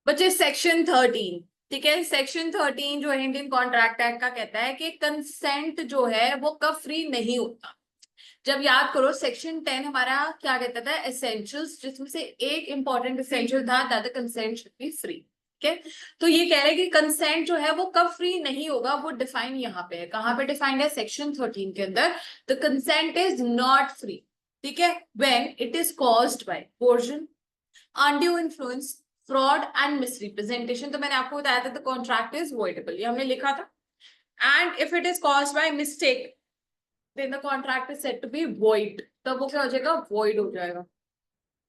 बच्चे सेक्शन 13, ठीक है, सेक्शन 13 जो है इंडियन कॉन्ट्रैक्ट एक्ट का कहता है कि कंसेंट जो है वो कब फ्री नहीं होता। जब याद करो सेक्शन 10 हमारा क्या कहता था, एसेंशियल्स, जिसमें से एक इंपॉर्टेंट एसेंशियल था that consent should be free. ठीक है, तो ये कह रहे हैं कि कंसेंट जो है वो कब फ्री नहीं होगा, वो डिफाइन यहाँ पे है। कहाँ पे डिफाइंड है, सेक्शन 13 के अंदर। The consent is not free, ठीक है, when it is caused bye coercion, undue influence, fraud and misrepresentation. तो मैंने आपको बताया था द कॉन्ट्रैक्ट इज वॉइडेबल, ये हमने लिखा था। And if it is caused by mistake then the contract is said to be void, तब वो क्या हो जाएगा, वॉइड हो जाएगा।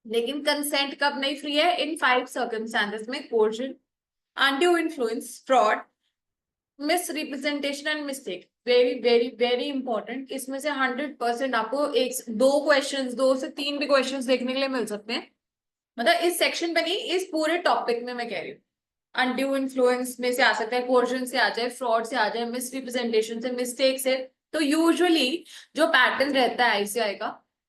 लेकिन कंसेंट कब नहीं फ्री है, इन 5 सर्कमस्टांसेस में, coercion, undue influence, fraud, miss representation and mistake. Very very very important, इसमें से 100% आपको एक दो क्वेश्चंस, 2 से 3 भी क्वेश्चंस देखने के लिए मिल सकते हैं। मतलब इस सेक्शन पे नहीं, इस पूरे टॉपिक में मैं कह रही हूँ। अनड्यू इन्फ्लुएंस में से आ सकता है, कोर्जन से आ जाए, फ्रॉड से आ जाए, मिस रिप्रेजेंटेशन से, मिस्टेक से। तो यूजुअली जो पैटर्न रहता है आईसीआई का,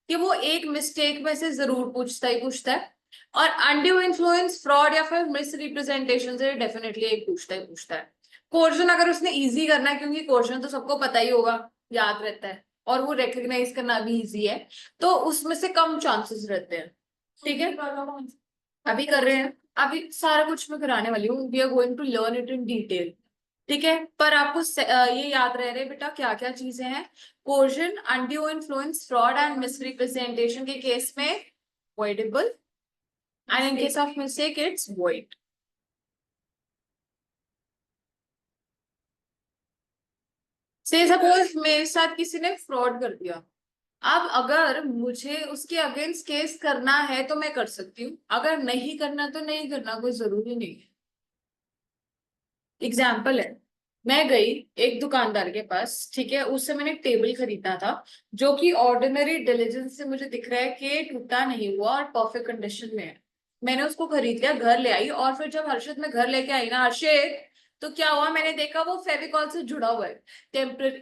कि वो एक मिस्टेक में से जरूर पूछता ही पूछता है, और अनड्यू इन्फ्लुएंस, फ्रॉड या फिर मिस रिप्रेजेंटेशन से डेफिनेटली एक पूछता ही पूछता है। कोर्जन अगर उसने इजी करना है, क्योंकि कोर्जन तो सबको पता ही होगा, याद रहता है, और वो रिकग्नाइज करना भी इजी है, तो उसमें से कम चांसेस रहते हैं। ठीक है, अभी कर रहे हैं, अभी सारा कुछ मैं कराने वाली हूँ, we are going to learn it in detail. ठीक है, पर आपको ये याद रह रहे बेटा क्या क्या चीजें हैं। Coercion, undue influence, fraud and misrepresentation के केस में voidable, and in case of mistake it's void. से सपोज मेरे साथ किसी ने फ्रॉड कर दिया, अब अगर मुझे उसके अगेंस्ट केस करना है तो मैं कर सकती हूँ, अगर नहीं करना तो नहीं करना, कोई जरूरी नहीं है। एग्जाम्पल है, मैं गई एक दुकानदार के पास, ठीक है, उससे मैंने टेबल खरीदा था, जो कि ऑर्डिनरी डिलीजेंस से मुझे दिख रहा है कि टूटा नहीं हुआ और परफेक्ट कंडीशन में है। मैंने उसको खरीद लिया, घर ले आई, और फिर जब हर्षित में घर लेके आई ना हर्षित, तो क्या हुआ, मैंने देखा वो फेविकॉल से जुड़ा हुआ है, टेम्पररी,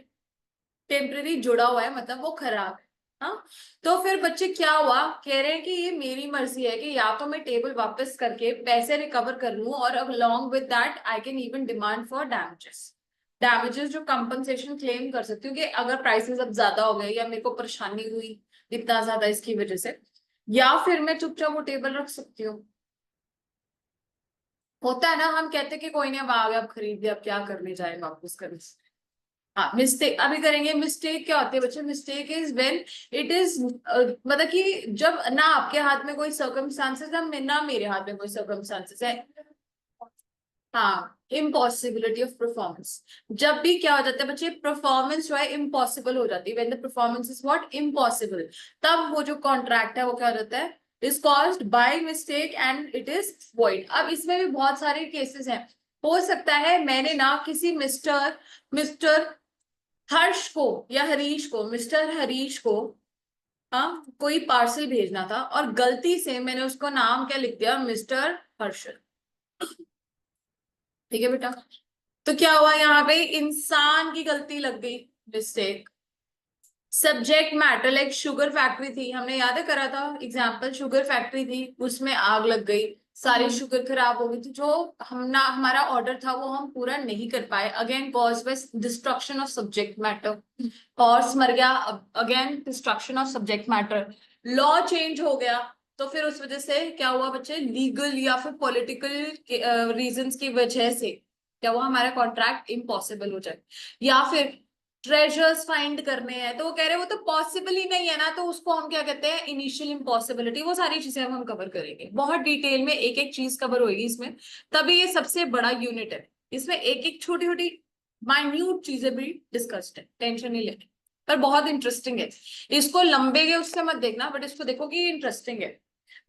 टेम्पररी जुड़ा हुआ है, मतलब वो खराब है। हाँ, तो फिर बच्चे क्या हुआ, कह रहे हैं कि ये मेरी मर्जी है कि या तो मैं टेबल वापस करके पैसे रिकवर कर लूं, और along with that I can even demand for damages. Damages जो कंपनसेशन क्लेम कर सकती हूँ कि अगर प्राइसेस अब ज्यादा हो गए या मेरे को परेशानी हुई इतना ज्यादा इसकी वजह से, या फिर मैं चुपचाप वो टेबल रख सकती हूँ। होता है ना, हम कहते हैं कि कोई नहीं, अब आ गया, अब खरीद लिया, अब क्या करने जाए वापस करने से। हाँ, मिस्टेक अभी करेंगे। मिस्टेक क्या होती है बच्चे, mistake is when it is, मतलब कि जब ना आपके हाथ में कोई सर्कमस्टांसेस है, ना मेरे हाथ में कोई सर्कमस्टांसेस है। हाँ, इम्पॉसिबिलिटी ऑफ परफॉर्मेंस, जब भी क्या हो जाता है बच्चे, परफॉर्मेंस जो है इम्पॉसिबल हो जाती है, when the performance is what, impossible, तब वो जो कॉन्ट्रैक्ट है वो क्या हो जाता है, is caused by mistake and it is void. अब इसमें भी बहुत सारे केसेस हैं। हो सकता है मैंने ना किसी मिस्टर मिस्टर हर्ष को या हरीश को, मिस्टर हरीश को, हाँ, कोई पार्सल भेजना था, और गलती से मैंने उसको नाम क्या लिख दिया, मिस्टर हर्षल। ठीक है बेटा, तो क्या हुआ, यहाँ पे इंसान की गलती लग गई, mistake. Subject matter, like sugar factory थी, हमने याद है करा था एग्जाम्पल, शुगर फैक्ट्री थी, उसमें आग लग गई, सारी शुगर खराब हो गई थी, जो हम ना, हमारा ऑर्डर था वो हम पूरा नहीं कर पाए, again cause by destruction of subject matter. Horse मर गया, again destruction of subject matter. Law change हो गया, तो फिर उस वजह से क्या हुआ बच्चे, लीगल या फिर पॉलिटिकल रीजंस की वजह से क्या हुआ, हमारा कॉन्ट्रैक्ट इम्पॉसिबल हो जाए। या फिर ट्रेजर्स फाइंड करने हैं, तो वो कह रहे हैं वो तो पॉसिबल ही नहीं है ना, तो उसको हम क्या कहते हैं, इनिशियल इम्पॉसिबिलिटी। वो सारी चीजें हम कवर करेंगे बहुत डिटेल में, एक एक चीज कवर होगी इसमें, तभी ये सबसे बड़ा यूनिट है। इसमें एक एक छोटी छोटी माइन्यूट चीजें भी डिस्कस्ड है, टेंशन नहीं लेनी, पर बहुत इंटरेस्टिंग है। इसको लंबे के उससे मत देखना, बट इसको देखो कि इंटरेस्टिंग है।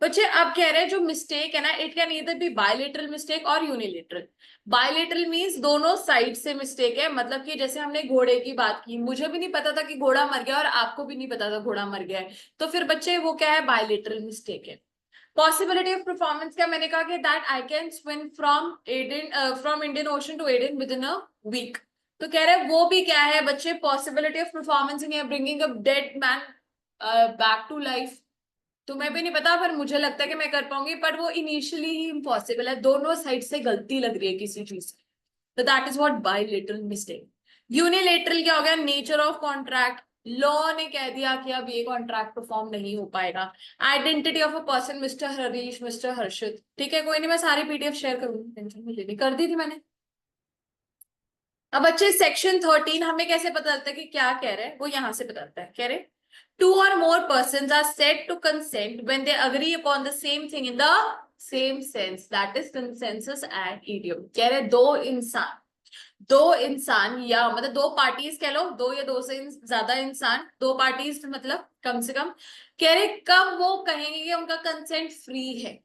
बच्चे अब कह रहे हैं जो मिस्टेक है ना, it can either be bilateral mistake और यूनिलेटरल। बायलेटरल मींस दोनों साइड से मिस्टेक है, मतलब कि जैसे हमने घोड़े की बात की, मुझे भी नहीं पता था कि घोड़ा मर गया और आपको भी नहीं पता था घोड़ा मर गया है, तो फिर बच्चे वो क्या है, बायलेटरल मिस्टेक है। पॉसिबिलिटी ऑफ परफॉर्मेंस क्या, मैंने कहा कि that I can swim from Indian Ocean to Aden within a week. तो कह रहे हैं वो भी क्या है बच्चे, possibility of performance in bringing a dead man back to life. तुम्हें भी नहीं पता, पर मुझे लगता है कि मैं कर पाऊंगी, पर वो इनिशियली ही इम्पॉसिबल है, दोनों साइड से गलती लग रही है किसी चीज की। तो that is what bilateral mistake. Unilateral क्या हो गया, नेचर ऑफ कॉन्ट्रैक्ट, लॉ ने कह दिया कि अब ये कॉन्ट्रैक्ट परफॉर्म नहीं हो पाएगा। Identity of a person, mister Harish, mister Harshit, ठीक है कोई नहीं, मैं सारी पीडीएफ शेयर करूंगी, टेंशन नहीं लेनी, कर दी थी मैंने। अब बच्चे सेक्शन 13 हमें कैसे पता चलता है कि क्या कह रहे हैं, वो यहां से बताता है, कह रहे two or more person are said to consent when they agree upon the same thing in the same sense, that is consensus and idem. कह रहे दो इंसान या मतलब दो पार्टीज कह लो, दो या दो से ज्यादा इंसान, दो पार्टीज मतलब कम से कम, कह रहे कब वो कहेंगे कि उनका कंसेंट फ्री है,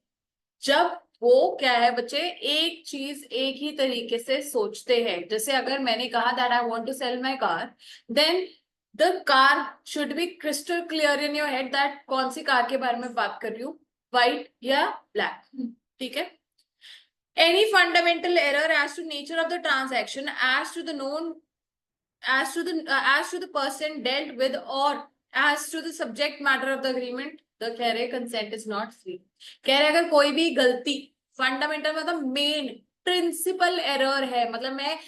जब वो क्या है बच्चे, एक चीज एक ही तरीके से सोचते हैं। जैसे अगर मैंने कहा that I want to sell my car, then the car should be crystal clear in your head that कौन सी कार के बारे में बात कर रही हूँ, व्हाइट या ब्लैक, ठीक है। Any fundamental error as to nature of the transaction, as to the known, as to the person dealt with, or as to the subject matter of the agreement, the कह रहे consent is not free। कह रहे अगर कोई भी गलती, fundamental मतलब main principle error है, मतलब मैं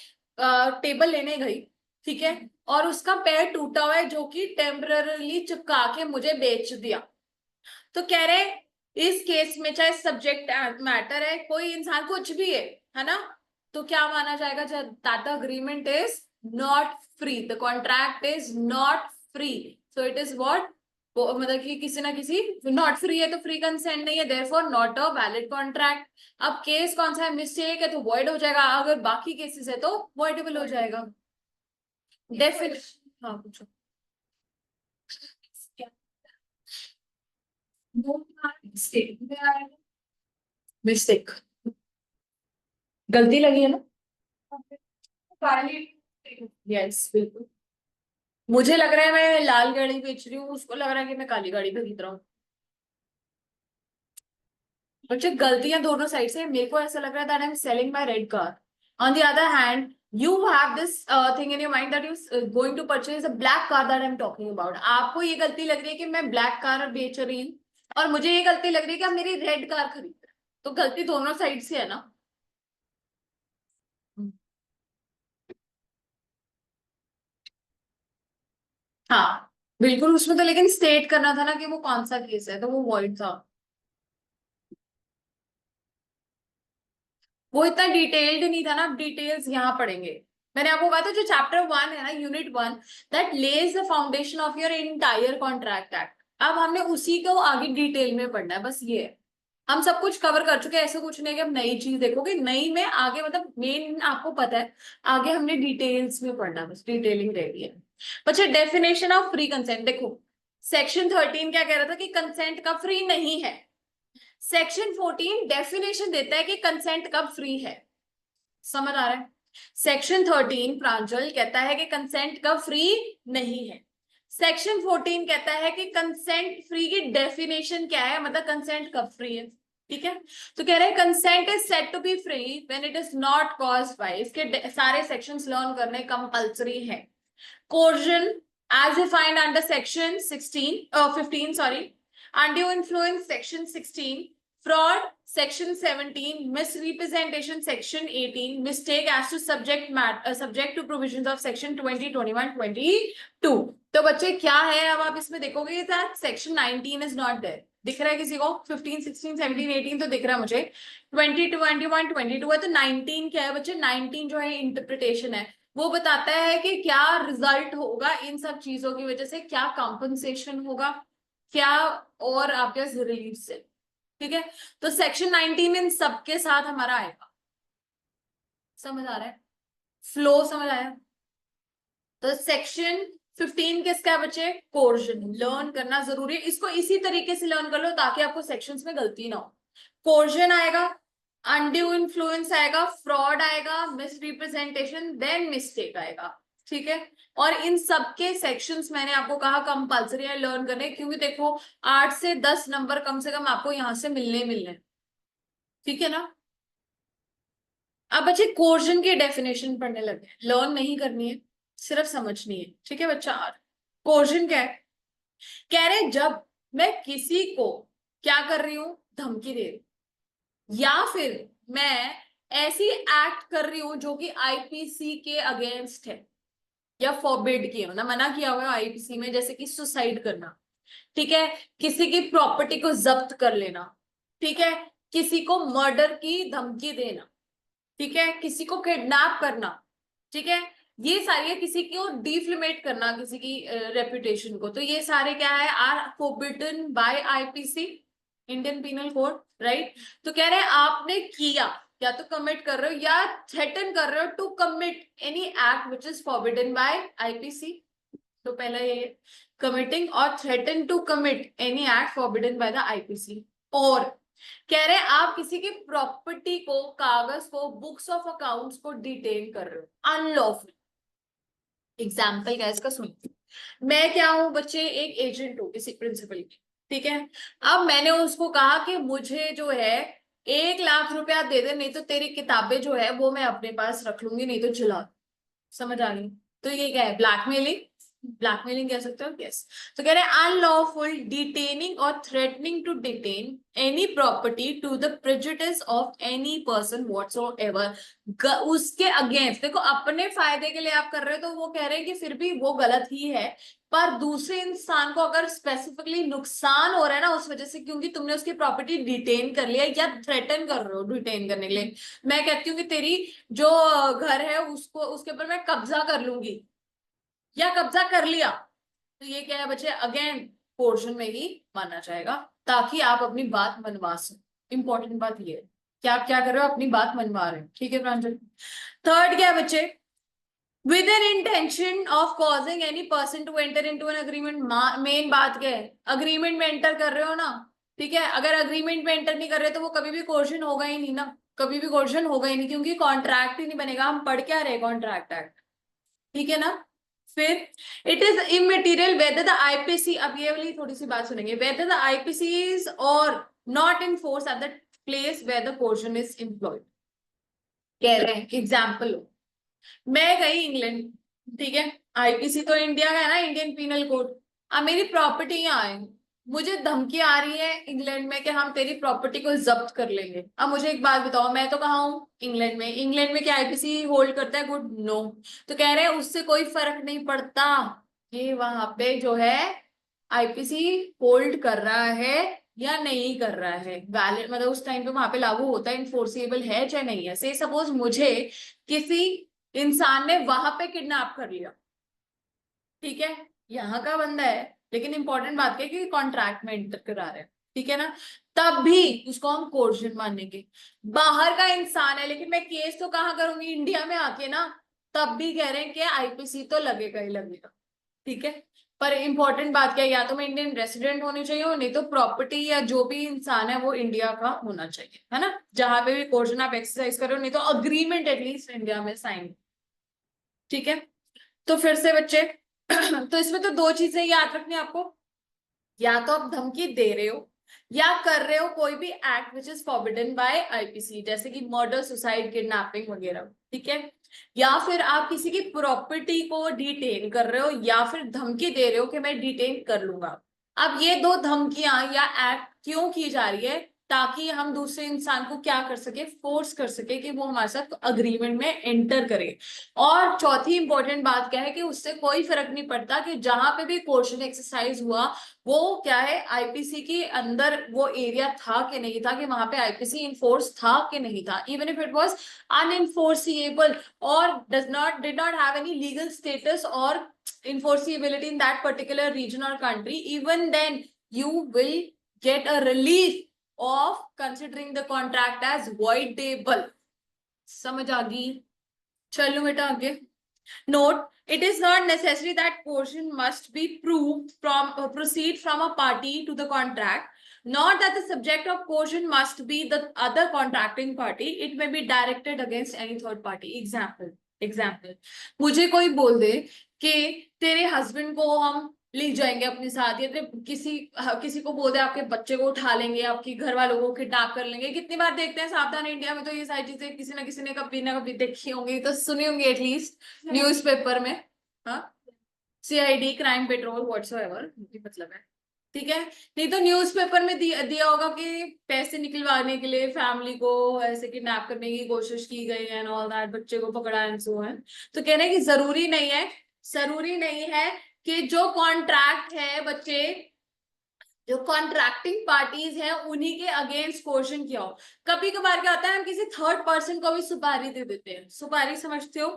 टेबल लेने गई, ठीक है, और उसका पैर टूटा हुआ है जो कि टेम्पररीली चिपका के मुझे बेच दिया, तो कह रहे इस केस में चाहे सब्जेक्ट मैटर है, कोई इंसान कुछ भी है ना, तो क्या माना जाएगा, that agreement is not free, the contract is not free, so it is what, मतलब कि किसी ना किसी, नॉट फ्री है तो फ्री कंसेंट नहीं है, therefore not a valid contract. अब केस कौन सा है, मिस्टेक है तो वॉइड हो जाएगा, अगर बाकी केसेस है तो वॉइडेबल हो जाएगा। डेफिनेशन, हाँ पूछो। मिस्टेक, गलती लगी है ना, यस बिल्कुल। मुझे लग रहा है मैं लाल गाड़ी बेच रही हूँ, उसको लग रहा है कि मैं काली गाड़ी खरीद रहा हूँ। बच्चे गलतियां दोनों साइड से, मेरे को ऐसा लग रहा है that I am selling my red car, on the other hand you have this thing in your mind that you going to purchase a black car that I am talking about. आपको ये गलती लग रही है कि मैं black car बेच रही हूँ, और मुझे ये गलती लग रही है कि आप मेरी रेड कार खरीद रहे हैं। तो गलती दोनों साइड से है ना। हाँ बिल्कुल, उसमें तो लेकिन स्टेट करना था ना कि वो कौन सा केस है, तो वो वॉइड था। वो इतना डिटेल्ड नहीं था ना, अब डिटेल्स यहाँ पढ़ेंगे। मैंने आपको कहा था जो चैप्टर 1 है ना, unit 1, that Lay's the foundation of your entire contract act. अब हमने उसी को आगे डिटेल में पढ़ना है, बस ये है। हम सब कुछ कवर कर चुके हैं, ऐसा कुछ नहीं कि अब नई चीज देखोगे, नई में आगे मतलब मेन आपको पता है, आगे हमने डिटेल्स में पढ़ना, बस डिटेलिंग रह गई है। बच्चे डेफिनेशन ऑफ फ्री कंसेंट देखो, सेक्शन 13 क्या कह रहा था कि कंसेंट का फ्री नहीं है, सेक्शन 14 डेफिनेशन देता है कि कंसेंट कब फ्री है। समझ आ रहा है। सेक्शन 13 प्रांजल कहता है कि कंसेंट कब फ्री नहीं है, सेक्शन 14 कहता है कि कंसेंट फ्री की डेफिनेशन क्या है, मतलब कंसेंट कब फ्री है, ठीक है। तो कह रहे हैं consent is said to be free when it is not caused by, इसके सारे सेक्शंस लर्न करने कंपल्सरी है। Coercion as defined under section 15, sorry, undue influence section 16, fraud section 17, misrepresentation section 18, mistake as to subject to provisions of section 20, 21, 22। तो बच्चे क्या है, अब आप इसमें देखोगे that section 19 is not there, दिख रहा है किसी को, 15, 16, 17, 18 तो दिख रहा है मुझे, 20, 21, 22 है, तो 19 क्या है बच्चे, 19 जो है इंटरप्रिटेशन है, वो बताता है कि क्या रिजल्ट होगा इन सब चीजों की वजह से, क्या कॉम्पनसेशन होगा, क्या और आपके रिलीफ से, ठीक है। तो सेक्शन 19 इन सबके साथ हमारा आएगा। समझ आ रहा है, फ्लो समझ आया। तो सेक्शन 15 किसका है बच्चे, कोर्जन, लर्न करना जरूरी है, इसको इसी तरीके से लर्न कर लो ताकि आपको सेक्शंस में गलती ना हो। कोर्जन आएगा, अनड्यू इन्फ्लुएंस आएगा, फ्रॉड आएगा, मिसरिप्रेजेंटेशन, देन मिस्टेक आएगा, ठीक है। और इन सबके सेक्शंस मैंने आपको कहा कंपल्सरी है लर्न करने, क्योंकि देखो 8 से 10 नंबर कम से कम आपको यहां से मिलने मिलने, ठीक है ना। अब बच्चे कोर्जन की डेफिनेशन पढ़ने लगे, लर्न नहीं करनी है, सिर्फ समझनी है, ठीक है बच्चा। कोर्जन क्या है, कह रहे जब मैं किसी को क्या कर रही हूं, धमकी दे रही हूं, या फिर मैं ऐसी एक्ट कर रही हूं जो कि आईपीसी के अगेंस्ट है या फॉरबिड किया, मतलब मना किया हुआ है आईपीसी में, जैसे कि सुसाइड करना, ठीक है, किसी की प्रॉपर्टी को जब्त कर लेना, ठीक है, किसी को मर्डर की धमकी देना, ठीक है, किसी को किडनैप करना, ठीक है, ये सारी है, किसी को डिफ्लेमेट करना, किसी की रेपुटेशन को, तो ये सारे क्या है, are forbidden by IPC, Indian penal code, right. तो कह रहे हैं आपने किया, या तो कमिट कर रहे हो या थ्रेटन कर रहे हो to commit any act which is forbidden by IPC. तो पहला ये कमिटिंग और threaten to commit any act forbidden by the IPC. और कह रहे हैं आप किसी की प्रॉपर्टी को, कागज को, बुक्स ऑफ अकाउंट्स को डिटेन कर रहे हो अनलॉफुल। एग्जाम्पल क्या है इसका, सुनिए। मैं क्या हूं बच्चे, एक एजेंट हूं किसी प्रिंसिपल की, ठीक है। अब मैंने उसको कहा कि मुझे जो है 1 लाख रुपया दे दे, नहीं तो तेरी किताबें जो है वो मैं अपने पास रख लूंगी, नहीं तो चला। समझ आ गई। तो ये क्या है, ब्लैकमेलिंग, ब्लैकमेलिंग कह सकते हो, यस। तो कह रहे हैं अनलॉफुल डिटेनिंग और threatening to detain any property to the prejudice of any person whatsoever, उसके अगेंस्ट। देखो अपने फायदे के लिए आप कर रहे हो तो वो कह रहे हैं कि फिर भी वो गलत ही है, पर दूसरे इंसान को अगर स्पेसिफिकली नुकसान हो रहा है ना उस वजह से, क्योंकि तुमने उसकी प्रॉपर्टी डिटेन कर लिया या थ्रेटन कर रहे हो डिटेन करने के लिए, मैं कहती हूँ कि तेरी जो घर है उसको, उसके ऊपर मैं कब्जा कर लूंगी या कब्जा कर लिया, तो ये क्या है बच्चे, अगेन पोर्शन में ही माना जाएगा, ताकि आप अपनी बात मनवा सको। इंपॉर्टेंट बात ये है कि आप क्या कर रहे हो, अपनी बात मनवा रहे हो, ठीक है प्रांजल। थर्ड क्या है बच्चे, with an intention of causing any person to enter into an agreement. Main बात क्या है, अग्रीमेंट में एंटर कर रहे हो ना, ठीक है, अगर अग्रीमेंट में एंटर नहीं कर रहे तो वो कभी भी कोर्शन होगा ही नहीं ना, कभी भी कोर्शन होगा ही नहीं, क्योंकि कॉन्ट्रैक्ट ही नहीं बनेगा। हम पढ़ क्या रहे, कॉन्ट्रैक्ट एक्ट, ठीक है ना। फिर it is immaterial whether the IPC, अब ये वाली थोड़ी सी बात सुनेंगे, वेदर द आईपीसी इज और not in force at the place where the coercion is employed. कह रहे हैं एग्जाम्पल, मैं गई इंग्लैंड, ठीक है, आईपीसी तो इंडिया का है ना, इंडियन पीनल कोड। अब मेरी प्रॉपर्टी यहाँ है, मुझे धमकी आ रही है इंग्लैंड में कि हम तेरी प्रॉपर्टी को जब्त कर लेंगे। अब मुझे एक बात बताओ, मैं तो कहाँ हूँ, इंग्लैंड में। इंग्लैंड में क्या आईपीसी होल्ड करता है, गुड, नो। तो कह रहे हैं उससे कोई फर्क नहीं पड़ता कि वहां पे जो है आईपीसी होल्ड कर रहा है या नहीं कर रहा है, वैलिड, मतलब उस टाइम पे वहां पे लागू होता है, इन्फोर्सेबल है चाहे नहीं है। से सपोज मुझे किसी इंसान ने वहां पे किडनैप कर लिया, ठीक है, यहाँ का बंदा है, लेकिन इंपॉर्टेंट बात क्या है कि कॉन्ट्रैक्ट में एंटर करा रहे हैं, ठीक है ना, तब भी उसको हम कोर्शन मानेंगे। बाहर का इंसान है लेकिन मैं केस तो कहाँ करूंगी, इंडिया में आके ना, तब भी कह रहे हैं कि आईपीसी तो लगेगा ही लगेगा, ठीक है। पर इंपॉर्टेंट बात क्या है, या तो मैं इंडियन रेसिडेंट होनी चाहिए हो, नहीं तो प्रॉपर्टी या जो भी इंसान है वो इंडिया का होना चाहिए, है ना, जहां पे भी कोर्शन आप एक्सरसाइज करो, नहीं तो अग्रीमेंट एटलीस्ट इंडिया में साइन, ठीक है। तो फिर से बच्चे तो इसमें तो दो चीजें याद रखनी है आपको, या तो आप धमकी दे रहे हो या कर रहे हो कोई भी act which is forbidden by IPC, जैसे कि मर्डर, सुसाइड, किडनैपिंग वगैरह, ठीक है, या फिर आप किसी की प्रॉपर्टी को डिटेन कर रहे हो या फिर धमकी दे रहे हो कि मैं डिटेन कर लूंगा। अब ये दो धमकियां या एक्ट क्यों की जा रही है, ताकि हम दूसरे इंसान को क्या कर सके, फोर्स कर सके कि वो हमारे साथ अग्रीमेंट में एंटर करे। और चौथी इंपॉर्टेंट बात क्या है कि उससे कोई फर्क नहीं पड़ता कि जहां पे भी कोर्शन एक्सरसाइज हुआ वो क्या है, आईपीसी के अंदर वो एरिया था कि नहीं था, कि वहां पे आईपीसी इन्फोर्स था कि नहीं था, इवन इफ इट वाज अनइन्फोर्सिएबल और did not have any legal status or enforceability in that particular region or country, even then you will get a relief of considering the contract as voidable। समझ आ गई। चलो बेटा आगे। Note, it is not necessary that portion must be proved from proceed from a party to the contract, not that the subject of portion must be the other contracting party. It may be directed against any third party। Example, मुझे कोई बोल दे कि तेरे husband को हम ले जाएंगे अपने साथ, या किसी को बोल दे आपके बच्चे को उठा लेंगे, आपके घर वालों को किडनैप कर लेंगे। कितनी बार देखते हैं सावधान इंडिया में, तो ये सारी चीजें किसी ना किसी ने कभी ना कभी देखी होंगी, तो सुनी होंगी एटलीस्ट न्यूज़पेपर में। हाँ, सीआईडी, क्राइम पेट्रोल, व्हाट्सोएवर, मतलब है। ठीक है। नहीं तो न्यूज़पेपर में दिया होगा कि पैसे निकलवाने के लिए फैमिली को ऐसे किडनैप करने की कोशिश की गई है एंड ऑल दैट, बच्चे को पकड़ा एंड सो है। तो कह रहे हैं कि जरूरी नहीं है, जरूरी नहीं है कि जो कॉन्ट्रैक्ट है बच्चे, जो कॉन्ट्रैक्टिंग पार्टीज हैं उन्हीं के अगेंस्ट क्वेश्चन किया हो। कभी कभार क्या होता है, हम किसी थर्ड पर्सन को भी सुपारी दे देते हैं। सुपारी समझते हो?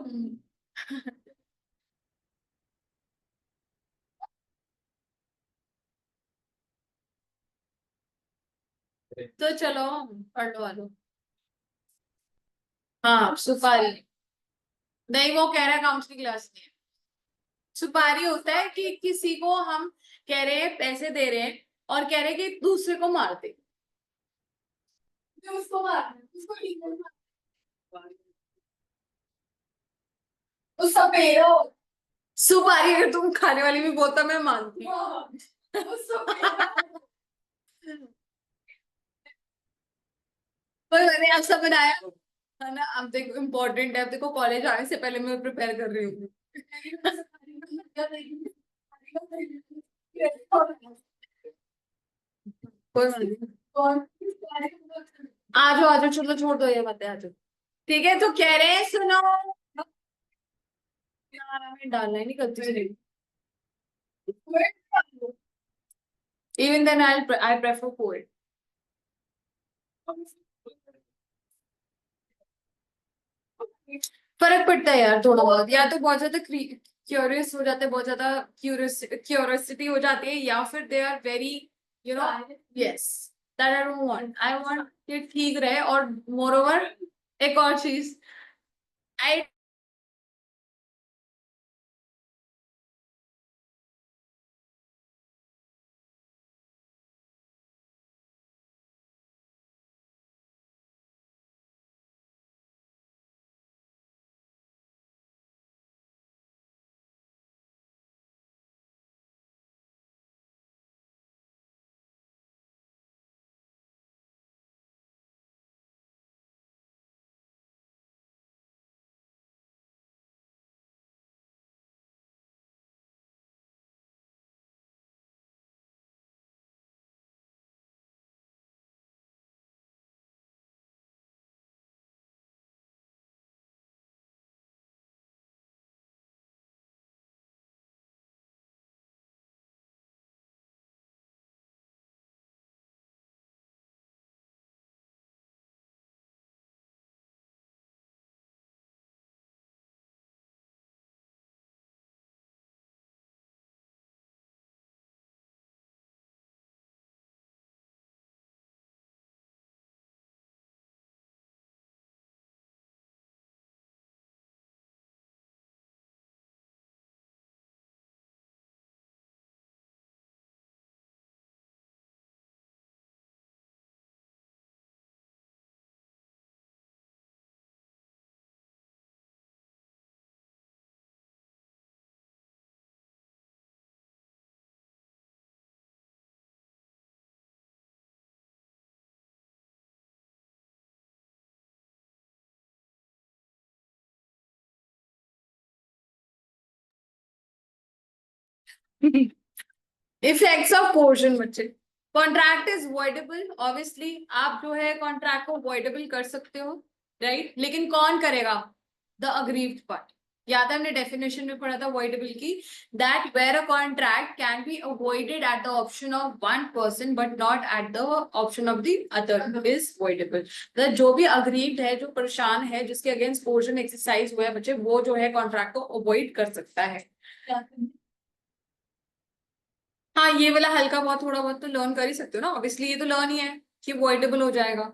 तो चलो पढ़ लो। हाँ सुपारी। नहीं, वो कह रहा है अकाउंट्स की क्लास में। सुपारी होता है कि किसी को हम कह रहे हैं पैसे दे रहे हैं और कह रहे हैं कि दूसरे को मार दे। तो उसको मार दे, उसको ठीक है, मार दे। उसका पेड़ा हो। सुपारी अगर तुम खाने वाली भी बोलता मैं मानती हूँ। उसका पेड़ा हो। पर मैंने अब सब बनाया है ना। अब देखो इम्पोर्टेंट है, अब देखो कॉलेज आने से पहले मैं प्रिपेयर कर रही हूँ। कोई बात नहीं। आ जाओ आ जाओ, चलो छोड़ दो ये बातें, आ जाओ। ठीक है तो कह रहे हैं सुनो यार, हमें डालना ही नहीं गलती से। Even then I prefer poet. फर्क पड़ता है यार थोड़ा बहुत, या तो बहुत ज्यादा क्यूरियस हो जाते हैं, बहुत ज्यादा क्यूरियोसिटी हो जाती है, या फिर they are very you know yes, that I don't want. I want कि ठीक रहे। और मोर ओवर एक और चीज, आई इफेक्ट्स ऑफ कोर्शन बच्चे। कॉन्ट्रैक्ट इज वॉइडेबल, ऑब्वियसली आप जो है कॉन्ट्रैक्ट को वॉइडेबल कर सकते हो, राइट। लेकिन कौन करेगा? The aggrieved party. याद है हमने डेफिनेशन में पढ़ा था वॉइडेबल की, that where a contract can be avoided at the option of one person but not at the option of the other is voidable. जो भी अग्रीव्ड है, जो परेशान है, जिसके अगेंस्ट कोर्शन एक्सरसाइज हुआ है बच्चे, वो जो है कॉन्ट्रैक्ट को अवॉइड कर सकता है। हाँ ये वाला हल्का बहुत थोड़ा बहुत तो लर्न कर ही सकते हो ना, ऑब्वियसली ये तो लर्न ही है कि वॉइडेबल हो जाएगा।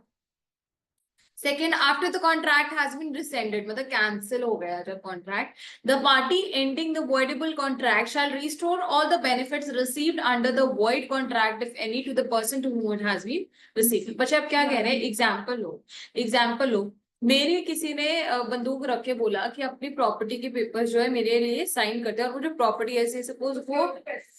Second, after the contract has been rescinded, मतलब कैंसिल हो गया जब contract, the party ending the voidable contract shall restore all the benefits received under the void contract if any to the person to whom it has been received। बच्चे अब क्या कह रहे हैं, एग्जाम्पल लो, एग्जाम्पल लो। मेरे किसी ने बंदूक रख के बोला कि अपनी प्रॉपर्टी के पेपर्स जो है मेरे लिए साइन करते हैं, और वो जो प्रॉपर्टी ऐसे सपोज वो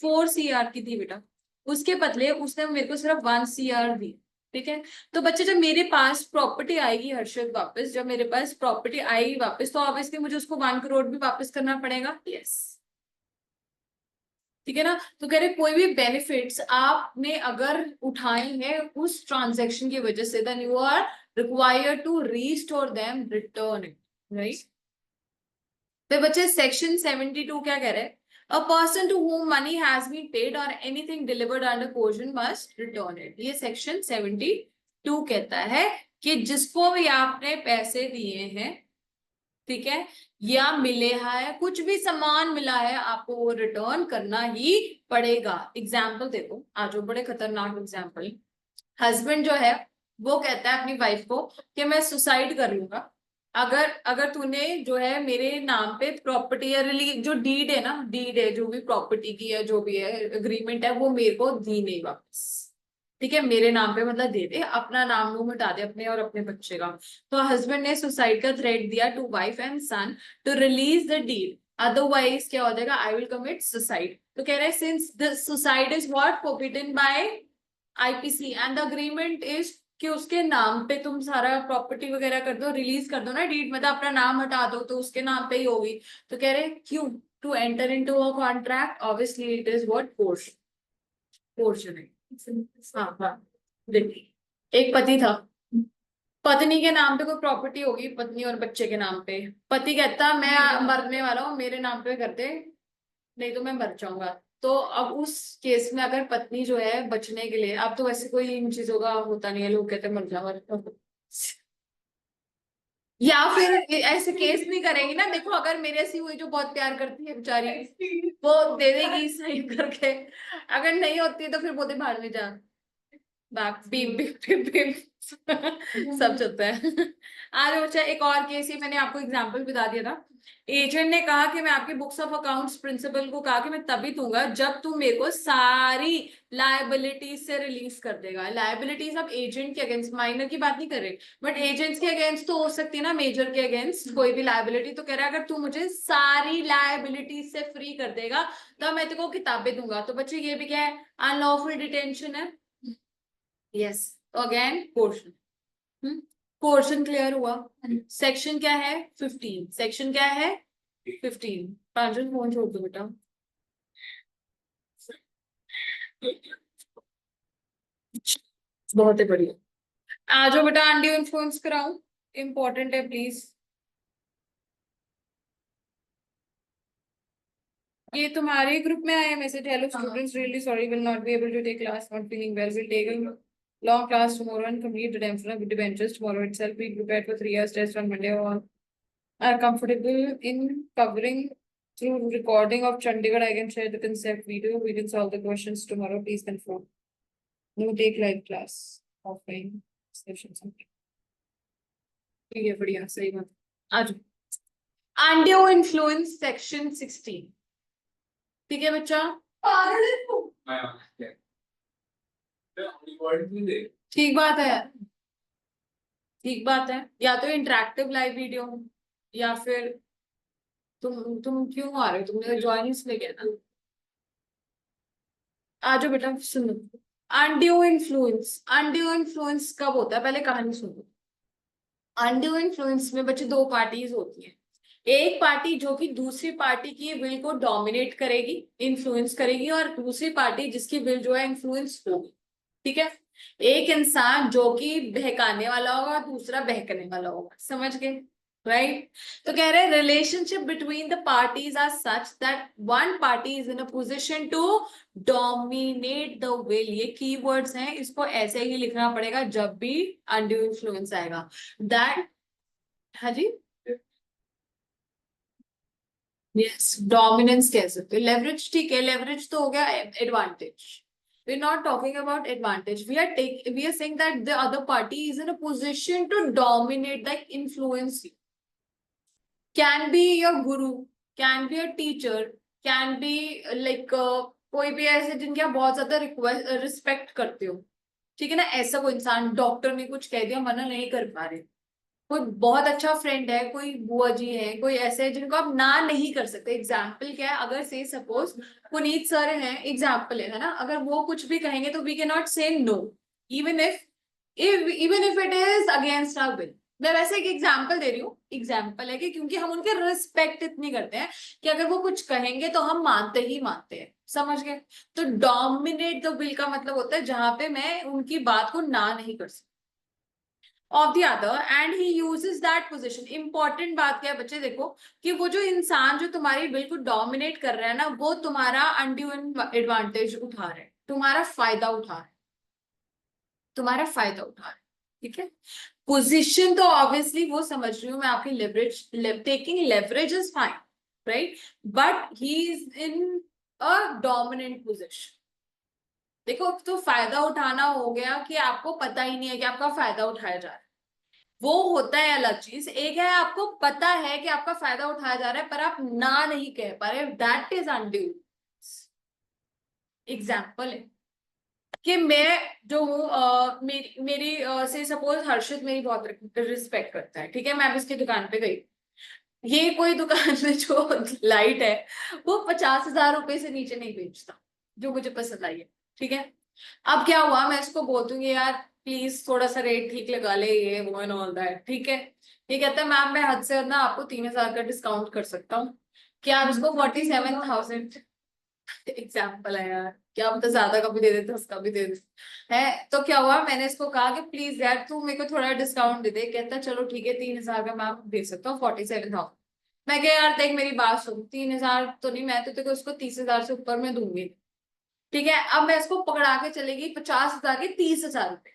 4 CR की थी बेटा, उसके बदले उसने मेरे को सिर्फ 1 CR दी। ठीक है। तो बच्चे जब मेरे पास प्रॉपर्टी आएगी हर्षद वापस, जब मेरे पास प्रॉपर्टी आएगी वापस, तो ऑब्वियसली मुझे उसको 1 करोड़ भी वापस करना पड़ेगा। यस। ठीक है ना। तो कह रहे कोई भी बेनिफिट्स आपने अगर उठाए हैं उस ट्रांजेक्शन की वजह से, then you are required to restore them, return it, right. फिर बच्चे सेक्शन 72 क्या कह रहे हैं, a person to whom money has been paid or anything delivered under coercion must return it। ये सेक्शन 72 कहता है कि जिसको भी आपने पैसे दिए हैं, ठीक है, या मिले है, कुछ भी सामान मिला है, आपको वो रिटर्न करना ही पड़ेगा। एग्जाम्पल देखो, आज बड़े खतरनाक एग्जाम्पल। हस्बैंड जो है वो कहता है अपनी वाइफ को कि मैं सुसाइड कर लूंगा अगर अगर तूने जो है मेरे नाम पे प्रॉपर्टी या जो डीड है ना, डीड है जो भी प्रॉपर्टी की है, जो भी है एग्रीमेंट है, वो मेरे को दी नहीं वापस। ठीक है, मेरे नाम पे मतलब दे दे, अपना नाम वो मिटा दे अपने और अपने बच्चे का। तो हस्बैंड ने सुसाइड का थ्रेट दिया to wife and son to release the deed, otherwise क्या हो जाएगा, आई विल कमिट सुसाइड। तो कह रहे हैं since the suicide is what forbidden by IPC and the agreement is कि उसके नाम पे तुम सारा प्रॉपर्टी वगैरह कर दो, रिलीज कर दो ना डीड, मतलब अपना नाम हटा दो तो उसके नाम पे ही होगी। तो कह रहे क्यों, to enter into a contract, obviously it is what, coercion, coercion है। हाँ हाँ, देखिए एक पति था, पत्नी के नाम पे कोई प्रॉपर्टी होगी, पत्नी और बच्चे के नाम पे, पति कहता मैं मरने वाला हूँ, मेरे नाम पे कर दे, नहीं तो मैं मर जाऊंगा। तो अब उस केस में अगर पत्नी जो है बचने के लिए, अब तो वैसे कोई इन चीजों का होता नहीं है, लोग कहते हैं मर जाओ, या फिर ऐसे केस नहीं करेंगी ना, देखो अगर मेरे ऐसी हुई जो बहुत प्यार करती है बेचारी, वो दे देगी साइन करके, अगर नहीं होती तो फिर बोलते भाड़ में जा, back beep beep beep beep सब चलता है। आज बच्चा एक और केस ही मैंने आपको एग्जांपल बता दिया था। एजेंट ने कहा कि मैं आपकी बुक्स ऑफ अकाउंट्स प्रिंसिपल को कहा कि मैं तभी दूंगा जब तू मेरे को सारी लायबिलिटीज से रिलीज कर देगा। लायबिलिटीज अब एजेंट के अगेंस्ट, माइनर की बात नहीं कर रहे, बट एजेंट्स के अगेंस्ट तो हो सकती है ना, मेजर के अगेंस्ट कोई भी लायबिलिटी। तो कह रहा है अगर तू मुझे सारी लायबिलिटीज से फ्री कर देगा तो मैं तेरे को किताबें दूंगा। तो बच्चे ये भी क्या है, अनलॉफुल डिटेंशन है। यस, तो अगेन पोर्शन, पोर्शन क्लियर हुआ। सेक्शन क्या है, 15, सेक्शन क्या है 15। पांचन फोन छोड़ दो बेटा, बहुत ही बढ़िया। आ जाओ बेटा, आंडियो इन्फ्लुएंस कराऊं, इंपॉर्टेंट है प्लीज। ये तुम्हारे ग्रुप में आया message, hello students, really sorry, will not be able to take class, not feeling well, will take a long class tomorrow and complete redemption of debentures tomorrow itself. Be prepared for 3 years test on Monday, or are comfortable in covering through recording of Chandigarh. I can share the concept video. We can solve the questions tomorrow. Please confirm. No take live class, offline session something. ठीक है, बढ़िया, सही बात। आज आंडियो influence section 16, ठीक है बच्चा। ठीक बात है, ठीक बात है, या तो इंटरेक्टिव लाइव वीडियो, या फिर तुम क्यों आ रहे हो, तुमने ज्वाइन इसलिए किया ना। आ जाओ बेटा, सुनो। अनड्यू इन्फ्लुएंस, अनड्यू इन्फ्लुएंस कब होता है, पहले कहानी सुनो। अनड्यू इन्फ्लुएंस में बच्चे दो पार्टीज होती हैं, एक पार्टी जो कि दूसरी पार्टी की विल को डोमिनेट करेगी, इन्फ्लुएंस करेगी, और दूसरी पार्टी जिसकी विल जो है इन्फ्लुएंस होगी। ठीक है, एक इंसान जो कि बहकाने वाला होगा, दूसरा बहकने वाला होगा, समझ गए, राइट। तो कह रहे हैं relationship between the parties are such that one party is in a position to dominate the will. ये कीवर्ड्स हैं, इसको ऐसे ही लिखना पड़ेगा जब भी अनड्यू इन्फ्लुएंस आएगा, दैट, हाँ जी, यस, डोमिनेंस कह सकते हो, लेवरेज, ठीक है, लेवरेज तो हो गया advantage. We're not talking about advantage. We are saying that the other party is in a position to dominate, like influence you. Can be your guru, can be a teacher, can be like कोई भी ऐसे जिनके आप बहुत ज्यादा respect करते हो, ठीक है ना, ऐसा कोई इंसान, डॉक्टर ने कुछ कह दिया, मना नहीं कर पा रहे, कोई बहुत अच्छा फ्रेंड है, कोई बुआ जी है, कोई ऐसे है जिनको आप ना नहीं कर सकते। एग्जाम्पल क्या है, अगर से सपोज पुनीत सर है, एग्जाम्पल है ना, अगर वो कुछ भी कहेंगे तो we can not say no, even if it is against our will, मैं वैसे एक एग्जाम्पल दे रही हूँ, एग्जाम्पल है कि क्योंकि हम उनके रिस्पेक्ट इतनी करते हैं कि अगर वो कुछ कहेंगे तो हम मानते ही मानते हैं, समझ गए। तो डोमिनेट द विल का मतलब होता है जहां पे मैं उनकी बात को ना नहीं कर सकती of the other and he uses that position. Important बात क्या है बच्चे, देखो कि वो जो इंसान जो तुम्हारी विल को डोमिनेट कर रहा है ना, वो तुम्हारा अनड्यू एडवांटेज उठा रहा है, तुम्हारा फायदा उठा रहा है, तुम्हारा फायदा उठा रहा है, ठीक है। पोजीशन तो ऑब्वियसली वो समझ रही हूँ मैं आपकी, leverage, taking leverage is fine, right, but he is in a dominant position. देखो तो फायदा उठाना हो गया कि आपको पता ही नहीं है कि आपका फायदा उठाया जा रहा है, वो होता है अलग चीज। एक है आपको पता है कि आपका फायदा उठाया जा रहा है पर आप ना नहीं कह पा रहे, दैट इज अनड्यू। एग्जाम्पल है कि मैं जो हूँ मेरी मेरी से सपोज हर्षित मेरी बहुत रिस्पेक्ट करता है, ठीक है, मैं अब इसकी दुकान पे गई, ये कोई दुकान में जो लाइट है वो 50,000 रुपए से नीचे नहीं बेचता जो मुझे पसंद आई है, ठीक है। अब क्या हुआ, मैं इसको बोल दूंगी यार प्लीज थोड़ा सा रेट ठीक लगा ले, ये वो एंड ऑल दैट, ठीक है। ये कहता है मैम मैं हद से ना आपको 3,000 का डिस्काउंट कर सकता हूँ, क्या आप इसको 47,000, एग्जाम्पल है यार, क्या पता ज्यादा का भी दे देते उसका भी दे देते है। तो क्या हुआ, मैंने इसको कहा कि प्लीज यार तू मेरे को थोड़ा डिस्काउंट दे दे, कहता चलो ठीक है 3,000 का मैं आपको दे सकता हूँ 47,000। मैं क्या यार देख मेरी बात सुन, 3,000 तो नहीं, मैं तो तेरे को इसको 30,000 से ऊपर में दूंगी, ठीक है। अब मैं इसको पकड़ा के चलेगी 50,000 के 30,000 रुपए,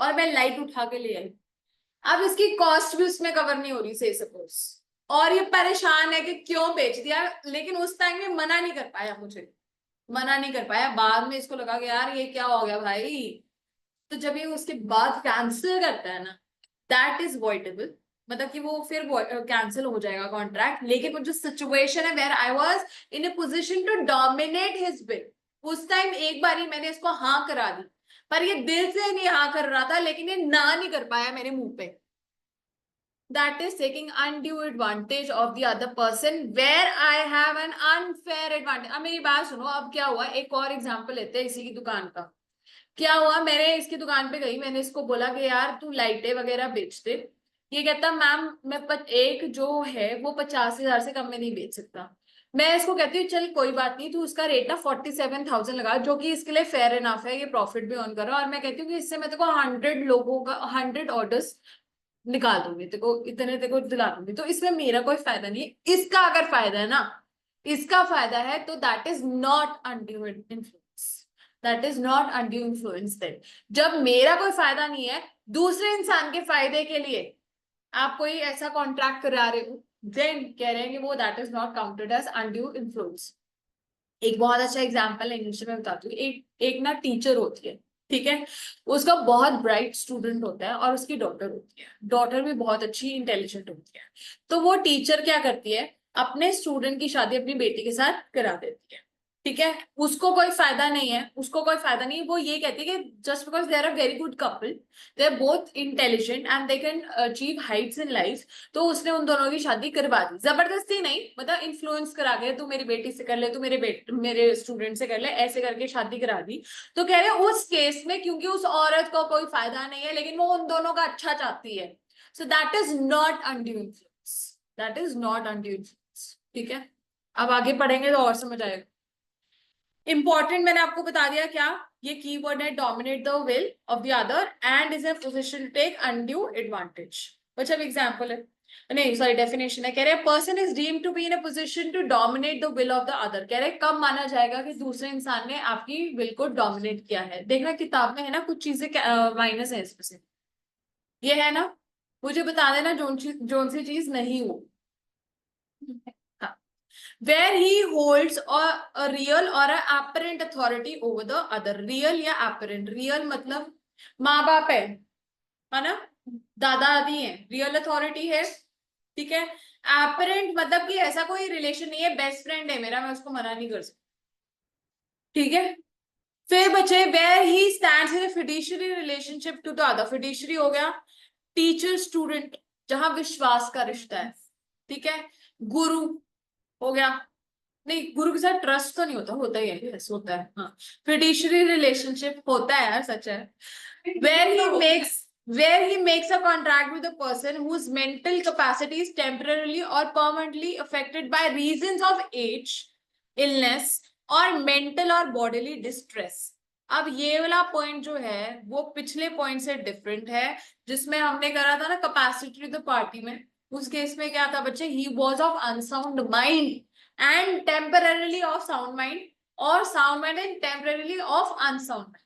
और मैं लाइट उठा के ले आई। अब इसकी कॉस्ट भी उसमें कवर नहीं हो रही से सपोज, और ये परेशान है कि क्यों बेच दिया, लेकिन उस टाइम में मना नहीं कर पाया, मुझे मना नहीं कर पाया। बाद में इसको लगा कि यार ये क्या हो गया भाई, तो जब ये उसके बाद कैंसिल करता है ना, दैट इज वॉइडेबल, मतलब कि वो फिर कैंसिल हो जाएगा कॉन्ट्रैक्ट। लेकिन वो जो सिचुएशन है where I was in a position to dominate his will, उस टाइम एक बार ही मैंने इसको हाँ करा दी, पर ये दिल से नहीं हाँ कर रहा था, लेकिन ये ना नहीं कर पाया मेरे मुंह पे। That is taking undue advantage of the other person where I have an unfair advantage। अब मेरी बात सुनो, अब क्या हुआ, एक और एग्जांपल लेते हैं इसी की दुकान का। क्या हुआ, मैंने इसकी दुकान पे गई, मैंने इसको बोला कि यार तू लाइटें वगैरह बेच दे। ये कहता मैम मैं एक जो है वो 50,000 से कम में नहीं बेच सकता। मैं इसको कहती हूँ चल कोई बात नहीं, तू उसका रेट ना 47,000 लगा, जो कि इसके लिए फेयर इनफ है, ये प्रॉफिट भी ऑन कर रहा है, और मैं कहती हूँ कि इससे मैं तेको 100 लोगों का 100 ऑर्डर्स निकाल दूंगी, तेको इतने तेको दिला दूंगी, तो इसमें मेरा कोई फायदा नहीं है। इसका अगर फायदा है ना, इसका फायदा है, तो that is not undue influence, that is not undue influence. Then जब मेरा कोई फायदा नहीं है, दूसरे इंसान के फायदे के लिए आप कोई ऐसा कॉन्ट्रैक्ट करा रहे हो, देन कह रहे हैं कि वो that is not counted as undue influence. एक बहुत अच्छा एग्जाम्पल है इंग्लिश में बताती हूँ। एक ना टीचर होती है, ठीक है, उसका बहुत ब्राइट स्टूडेंट होता है और उसकी डॉटर होती है, डॉटर भी बहुत अच्छी इंटेलिजेंट होती है। तो वो टीचर क्या करती है, अपने स्टूडेंट की शादी अपनी बेटी के साथ करा देती है, ठीक है। उसको कोई फायदा नहीं है, उसको कोई फायदा नहीं है, वो ये कहती है कि just because they are a very good couple, they are both intelligent and they can achieve heights in life, तो उसने उन दोनों की शादी करवा दी, जबरदस्ती नहीं, मतलब इन्फ्लुएंस करा के तू मेरी बेटी से कर ले, तू मेरे स्टूडेंट से कर ले, ऐसे करके शादी करा दी। तो कह रहे हैं उस केस में क्योंकि उस औरत को कोई फायदा नहीं है लेकिन वो उन दोनों का अच्छा चाहती है, सो that is not undue influence, that is not undue influence, ठीक है। अब आगे पढ़ेंगे तो और समझ आएगा। इंपॉर्टेंट मैंने आपको बता दिया क्या, ये कीवर्ड है dominate the will of the other and is a position to take undue advantage. अच्छा एग्जांपल है, नहीं सॉरी डेफिनेशन है, कह रहे person is deemed to be in a position to dominate the will of the other. कह रहे कब माना जाएगा कि दूसरे इंसान ने आपकी विल को डोमिनेट किया है। देखना किताब में है ना कुछ चीजें माइनस है इसमें से, ये है ना, मुझे बता देना जोन सी चीज नहीं हो। where he holds a real or a apparent authority over the other। real या apparent, real मतलब माँ बाप है ना, दादा दादी है, रियल अथॉरिटी है, ठीक है। apparent मतलब कि ऐसा कोई रिलेशन नहीं है, बेस्ट फ्रेंड है मेरा, मैं उसको मना नहीं कर सकती, ठीक है। फिर बचे where he stands in fiduciary relationship to the other. Fiduciary हो गया टीचर स्टूडेंट, जहां विश्वास का रिश्ता है, ठीक है। गुरु हो गया, नहीं गुरु के साथ ट्रस्ट तो नहीं होता, होता ही है, यस होता है, हाँ। फिड्यूशियरी रिलेशनशिप होता है यार, सच है। Where he makes where he makes a contract with a person whose mental capacity is temporarily or permanently affected by reasons of age, illness or mental or bodily distress. अब ये वाला point जो है वो पिछले पॉइंट से different है, जिसमें हमने करा था ना कैपेसिटी द पार्टी में। उस केस में क्या था बच्चे, he was of unsound mind and temporarily of sound mind, और sound mind and temporarily of unsound mind.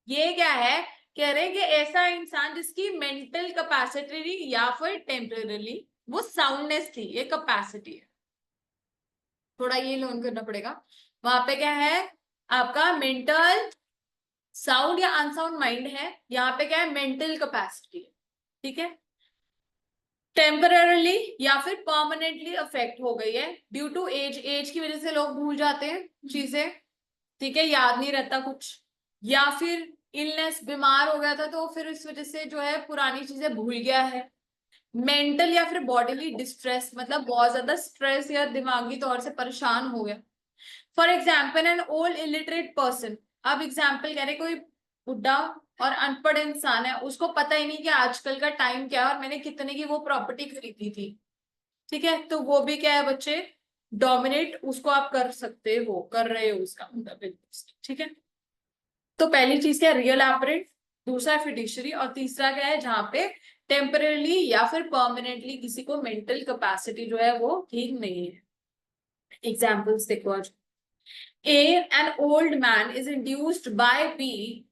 ये क्या है, कह रहे हैं कि ऐसा इंसान जिसकी मेंटल कैपेसिटी या फिर टेम्पररली वो साउंडनेस थी, ये कैपेसिटी है, थोड़ा ये लर्न करना पड़ेगा। वहां पे क्या है आपका मेंटल साउंड या अनसाउंड माइंड है, यहाँ पे क्या है मेंटल कैपेसिटी है, ठीक है। टेम्पररली या फिर परमानेंटली अफेक्ट हो गई है ड्यू टू एज, एज की वजह से लोग भूल जाते हैं चीजें, ठीक है, याद नहीं रहता कुछ, या फिर इलनेस, बीमार हो गया था तो फिर इस वजह से जो है पुरानी चीजें भूल गया है। मेंटल या फिर बॉडीली डिस्ट्रेस, मतलब बहुत ज्यादा स्ट्रेस या दिमागी तौर से परेशान हो गया। For example an old illiterate person, अब एग्जाम्पल कह रहे कोई बुढ़ा और अनपढ़ इंसान है, उसको पता ही नहीं कि आजकल का टाइम क्या है और मैंने कितने की वो प्रॉपर्टी खरीदी थी, ठीक है, तो वो भी क्या है बच्चे, डोमिनेट उसको आप कर सकते हो, कर रहे हो उसका मतलब, ठीक है। तो पहली चीज क्या है, रियल एपरेंट, दूसरा फिड्यूशियरी, और तीसरा क्या है जहां पे टेम्परली या फिर परमानेंटली किसी को मेंटल कैपेसिटी जो है वो ठीक नहीं है। एग्जाम्पल्स देखो आज, a an old man is induced by B,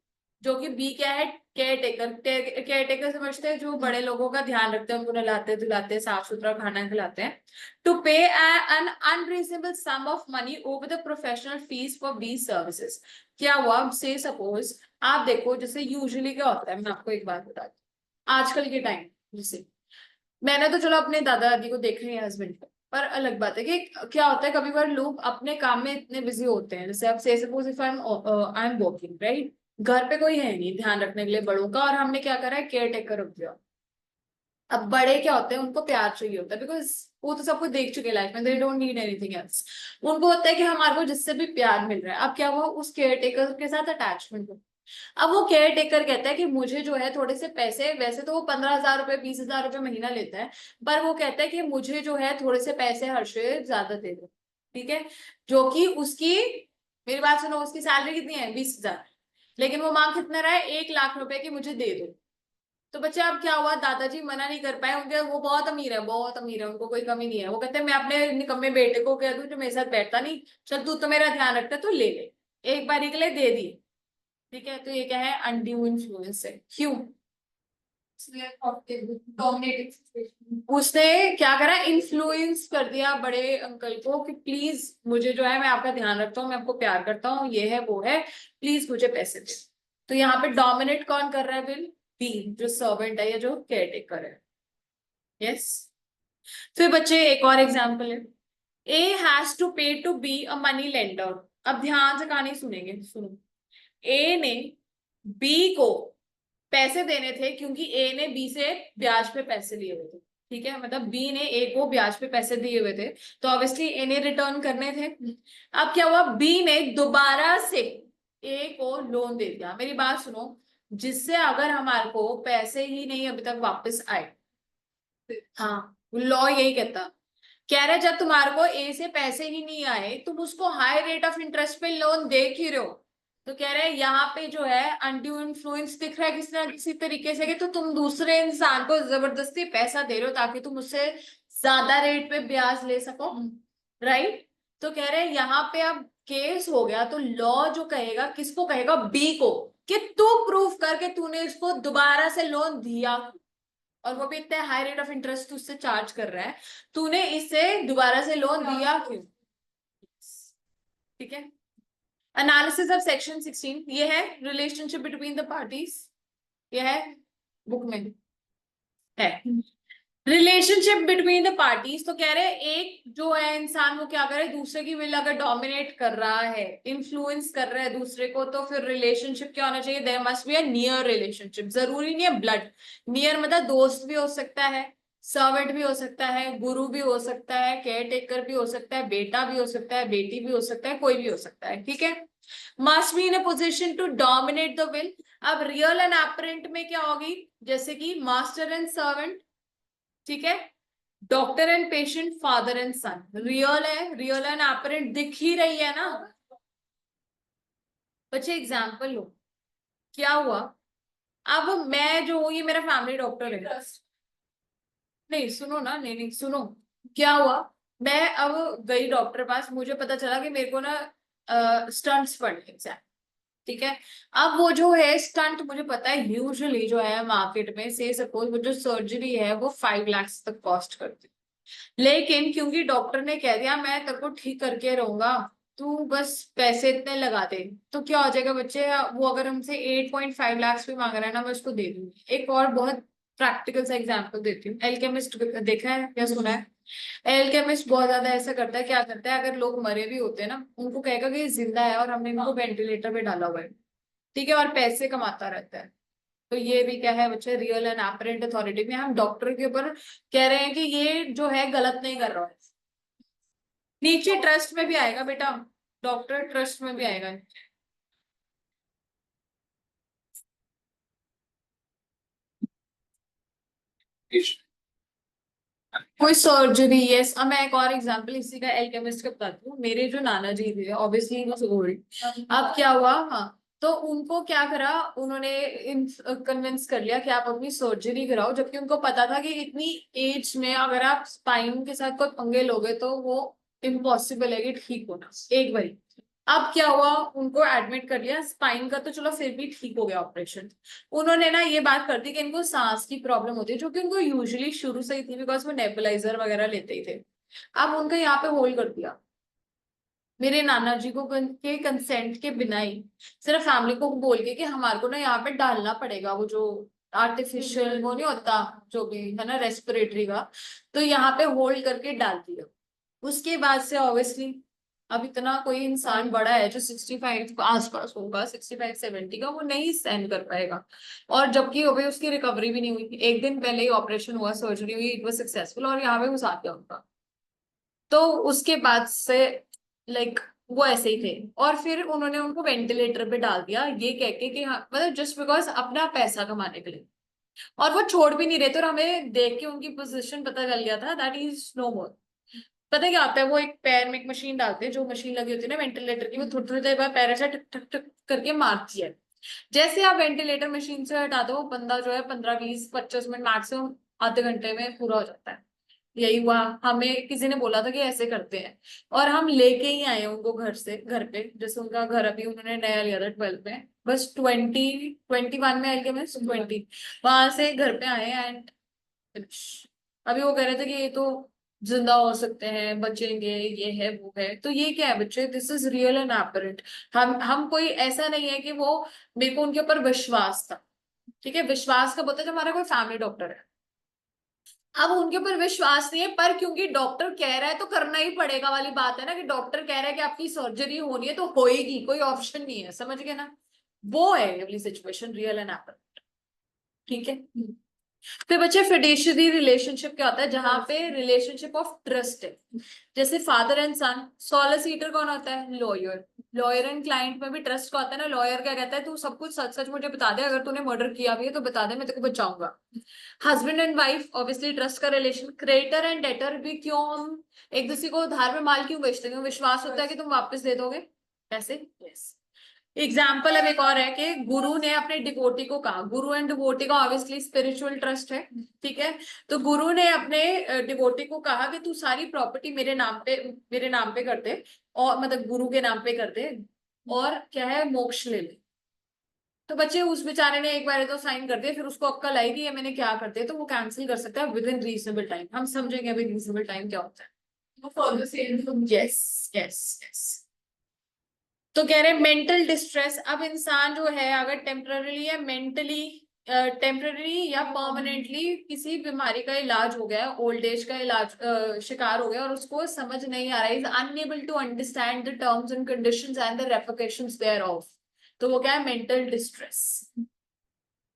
जो कि बी क्या है, केयर टेकर, केयर टेकर समझते हैं जो बड़े लोगों का ध्यान रखते हैं, उनको नहलाते धुलाते साफ सुथरा खाना खिलाते हैं, to pay an unreasonable sum of money over the professional fees for B services. क्या हुआ, से सपोज आप देखो, जैसे यूजुअली क्या होता है, मैं आपको एक बात बता दूं, आजकल के टाइम जैसे मैंने तो चलो अपने दादा दादी को देख रही है, हस्बैंड को, पर अलग बात है कि क्या होता है कभी बार लोग अपने काम में इतने बिजी होते हैं, जैसे अब से suppose if I am working right, घर पे कोई है नहीं ध्यान रखने के लिए बड़ों का, और हमने क्या करा है, केयर टेकर रख दिया। अब बड़े क्या होते हैं, उनको प्यार चाहिए होता है, बिकॉज वो तो सब कुछ देख चुके लाइफ में, they don't need anything else. उनको होता है कि हमारे को जिससे भी प्यार मिल रहा है, अब क्या वो उस केयर टेकर के साथ अटैचमेंट हो। अब वो केयर टेकर कहता है कि मुझे जो है थोड़े से पैसे, वैसे तो वो 15,000 रुपए 20,000 रुपए महीना लेता है, पर वो कहता है कि मुझे जो है थोड़े से पैसे हर से ज्यादा दे दो, ठीक है, जो कि उसकी, मेरी बात सुनो, उसकी सैलरी कितनी है, 20,000, लेकिन वो मांग कितना रहा है, 1,00,000 रुपए की मुझे दे दो। तो बच्चे अब क्या हुआ, दादाजी मना नहीं कर पाए, उनके वो बहुत अमीर है, बहुत अमीर है, उनको कोई कमी नहीं है, वो कहते हैं मैं अपने निकम्मे बेटे को कह दूं जो मेरे साथ बैठता नहीं, चल तू तो मेरा ध्यान रखता है तो ले ले, एक बारी के लिए दे दी, ठीक है। तो ये क्या है, अनड्यू इन्फ्लुएंस है। क्यों, उसने क्या करा, इन्फ्लुएंस कर दिया बड़े अंकल को कि प्लीज मुझे जो है, मैं आपका ध्यान रखता हूँ, मैं आपको प्यार करता हूँ, ये है वो है, प्लीज मुझे पैसे दे। तो यहाँ पे डोमिनेट कौन कर रहा है, बिल बी, जो सर्वेंट है या जो केयर टेकर है। यस। फिर बच्चे एक और एग्जाम्पल है, A has to pay to B a money lender. अब ध्यान से कहानी सुनेंगे, सुनो। ए ने बी को पैसे देने थे, क्योंकि ए ने बी से ब्याज पे पैसे लिए हुए थे, ठीक है, मतलब बी ने ए को ब्याज पे पैसे दिए हुए थे, तो ऑब्वियसली ए ने रिटर्न करने थे। अब क्या हुआ, बी ने दोबारा से ए को लोन दे दिया, मेरी बात सुनो, जिससे अगर हमारे को पैसे ही नहीं अभी तक वापस आए, हाँ लॉ यही कहता, कह रहे जब तुम्हारे को ए से पैसे ही नहीं आए, तुम उसको हाई रेट ऑफ इंटरेस्ट पे लोन दे ही रहे हो, तो कह रहे हैं यहाँ पे जो है अनड्यू इन्फ्लुएंस दिख रहा है किसी ना किसी तरीके से, कि तो तुम दूसरे इंसान को जबरदस्ती पैसा दे रहे हो ताकि तुम उससे ज्यादा रेट पे ब्याज ले सको, राइट। तो कह रहे हैं यहाँ पे अब केस हो गया, तो लॉ जो कहेगा, किसको कहेगा, बी को, कि तू प्रूफ करके तूने इसको दोबारा से लोन दिया, और वो भी इतने हाई रेट ऑफ इंटरेस्ट उससे चार्ज कर रहा है, तूने इससे दोबारा से लोन दिया क्यों, ठीक है। एनालिसिस ऑफ सेक्शन 16, ये है रिलेशनशिप बिटवीन द पार्टीज, ये है बुक में है, रिलेशनशिप बिटवीन द पार्टीज। तो कह रहे हैं एक जो है इंसान, वो क्या करे, दूसरे की विल अगर डोमिनेट कर रहा है, इन्फ्लुएंस कर रहा है दूसरे को, तो फिर रिलेशनशिप क्या होना चाहिए, there must be a near relationship, जरूरी नहीं है ब्लड, नियर मतलब दोस्त भी हो सकता है, सर्वेंट भी हो सकता है, गुरु भी हो सकता है, केयर टेकर भी हो सकता है, बेटा भी हो सकता है, बेटी भी हो सकता है, कोई भी हो सकता है, ठीक है। Must be in a position to dominate the will. अब रियल एंड एपरेंट में क्या होगी, जैसे कि मास्टर एंड सर्वेंट, ठीक है, doctor and patient, father and son. Real है, रियल एंड एपरेंट दिख ही रही है ना। बच्चे एग्जाम्पल लो, क्या हुआ, अब मैं जो हूँ ये मेरा फैमिली डॉक्टर है, नहीं सुनो ना, नहीं नहीं सुनो, क्या हुआ, मैं अब गई डॉक्टर पास, मुझे पता चला कि मेरे को ना स्टंट्स पड़ने हैं, ठीक है। अब वो जो है स्टंट, मुझे पता है यूजुअली जो है मार्केट में से सपोज वो जो सर्जरी है वो 5 लाख तक कॉस्ट करती है, लेकिन क्योंकि डॉक्टर ने कह दिया मैं तेरे को ठीक करके रहूंगा, तू बस पैसे इतने लगा दे, तो क्या हो जाएगा बच्चे, वो अगर हमसे 8.5 लाख भी मांग रहा है ना, मैं उसको दे दूंगी। एक और बहुत प्रैक्टिकल सा एग्जांपल देती हूँ, एल्केमिस्ट देखा है या सुना है? एल्केमिस्ट बहुत ज्यादा ऐसा करता है, क्या करता है, अगर लोग मरे भी होते हैं ना, उनको कहेगा कि ये जिंदा है और हमने इनको वेंटिलेटर पे डाला हुआ है, ठीक है, और पैसे कमाता रहता है। तो ये भी क्या है बच्चे, रियल एंड एपरेंट अथॉरिटी में हम डॉक्टर के ऊपर कह रहे हैं कि ये जो है गलत नहीं कर रहा है। नीचे ट्रस्ट में भी आएगा बेटा, डॉक्टर ट्रस्ट में भी आएगा। कोई सर्जरी, यस। अब मैं एक और एग्जांपल इसी का एल्केमिस्ट का बताती हूँ। मेरे जो नाना जी थे, ऑब्वियसली ओल्ड, अब क्या हुआ, हाँ, तो उनको क्या करा, उन्होंने कन्विंस कर लिया कि आप अपनी सर्जरी कराओ, जबकि उनको पता था कि इतनी एज में अगर आप स्पाइन के साथ कोई पंगे लोगे तो वो इम्पॉसिबल है कि ठीक होना एक बारी। अब क्या हुआ, उनको एडमिट कर लिया, स्पाइन का तो चलो फिर भी ठीक हो गया ऑपरेशन। उन्होंने ना ये बात कर दी कि इनको सांस की प्रॉब्लम होती है, जो कि उनको यूजुअली शुरू से ही थी, बिकॉज वो नेबुलाइजर वगैरह लेते ही थे। अब उनका यहाँ पे होल्ड कर दिया, मेरे नाना जी को के कंसेंट के बिना ही, सिर्फ फैमिली को बोल के कि हमारे को ना यहाँ पे डालना पड़ेगा वो जो आर्टिफिशियल वो नहीं होता, जो भी है ना रेस्पिरेटरी का, तो यहाँ पे होल्ड करके डाल दिया। उसके बाद से ऑब्वियसली अब इतना कोई इंसान बड़ा है जो 65 के आसपास होगा, 65-70 का, वो नहीं सहन कर पाएगा। और जबकि अभी उसकी रिकवरी भी नहीं हुई थी, एक दिन पहले ही ऑपरेशन हुआ, सर्जरी हुई, इट वाज सक्सेसफुल, और यहाँ पे घुसा दिया उनका। तो उसके बाद से लाइक वो ऐसे ही थे, और फिर उन्होंने उनको वेंटिलेटर पे डाल दिया, ये कह के कि हाँ, मतलब जस्ट बिकॉज अपना पैसा कमाने के लिए। और वो छोड़ भी नहीं रहे थे, और हमें देख के उनकी पोजीशन पता चल गया था दैट इज नो मोर। पता है क्या होता है, वो एक पैर में एक मशीन डालते हैं, जो मशीन लगी होती है ना वेंटिलेटर की, वो थोड़ी थोड़ी देर बाद पैर ऐसा टक टक टक करके मारती है। जैसे आप वेंटिलेटर मशीन से हटा दो, वो बंदा जो है 15-20-25 मिनट मैक्सिमम आधे घंटे में पूरा हो जाता है। यही हुआ, हमें किसी ने बोला था कि ऐसे करते हैं, और हम लेके ही आए उनको घर से, घर पे, जैसे उनका घर अभी उन्होंने नया लिया था 12 में, बस 21 में आएंगे, मैं 20 वहां से घर पे आए एंड अभी वो कह रहे थे कि ये तो जिंदा हो सकते हैं, बचेंगे, ये है वो है। तो ये क्या है बच्चे, this is real and apparent. हम कोई ऐसा नहीं है कि वो, मेरे को उनके ऊपर विश्वास था, ठीक है, विश्वास कब होता है जब हमारा कोई फैमिली डॉक्टर है। अब उनके ऊपर विश्वास नहीं है, पर क्योंकि डॉक्टर कह रहा है तो करना ही पड़ेगा वाली बात है ना, कि डॉक्टर कह रहा है कि आपकी सर्जरी होनी है तो होएगी, कोई ऑप्शन नहीं है, समझ गए ना। वो है अगली सिचुएशन, रियल एंड एपरेंट, ठीक है। फिर बच्चे फिडेशियरी रिलेशनशिप क्या होता है, जहां पे रिलेशनशिप ऑफ ट्रस्ट है, जैसे फादर एंड सन। सॉलिसिटर कौन होता है, लॉयर। लॉयर एंड क्लाइंट में भी ट्रस्ट का होता है ना, लॉयर क्या कहता है, तू सब कुछ सच सच मुझे बता दे, अगर तूने मर्डर किया भी है तो बता दे, मैं तेरे को बचाऊंगा। Husband and wife obviously trust का रिलेशन। क्रेडिटर एंड डेटर भी, क्यों हम एक दूसरे को उधार में माल क्यों बेचते हैं, विश्वास होता है कि तुम वापस दे दोगे पैसे, यस। एग्जाम्पल अब एक और है कि गुरु ने अपने डिवोटी को कहा, गुरु एंड डिवोटी का ऑब्वियसली स्पिरिचुअल ट्रस्ट है, ठीक है। तो गुरु ने अपने डिवोटी को कहा कि तू सारी प्रॉपर्टी मेरे नाम पे कर दे, और मतलब गुरु के नाम पे कर दे, और क्या है, मोक्ष ले ले। तो बच्चे उस बेचारे ने एक बार तो साइन कर दिया, फिर उसको अक्कल आई कि ये मैंने क्या कर दिया, तो वो कैंसिल कर सकता है विद इन रीजनेबल टाइम। हम समझेंगे अभी रीजनेबल टाइम क्या होता है। Yes yes yes. तो कह रहे मेंटल डिस्ट्रेस, अब इंसान जो है अगर टेम्पररी या मेंटली, टेम्पररी या परमानेंटली किसी बीमारी का इलाज हो गया, ओल्ड एज का इलाज शिकार हो गया, और उसको समझ नहीं आ रहा है, is unable to understand the terms and conditions and the repercussions thereof, तो वो क्या है, मेंटल डिस्ट्रेस।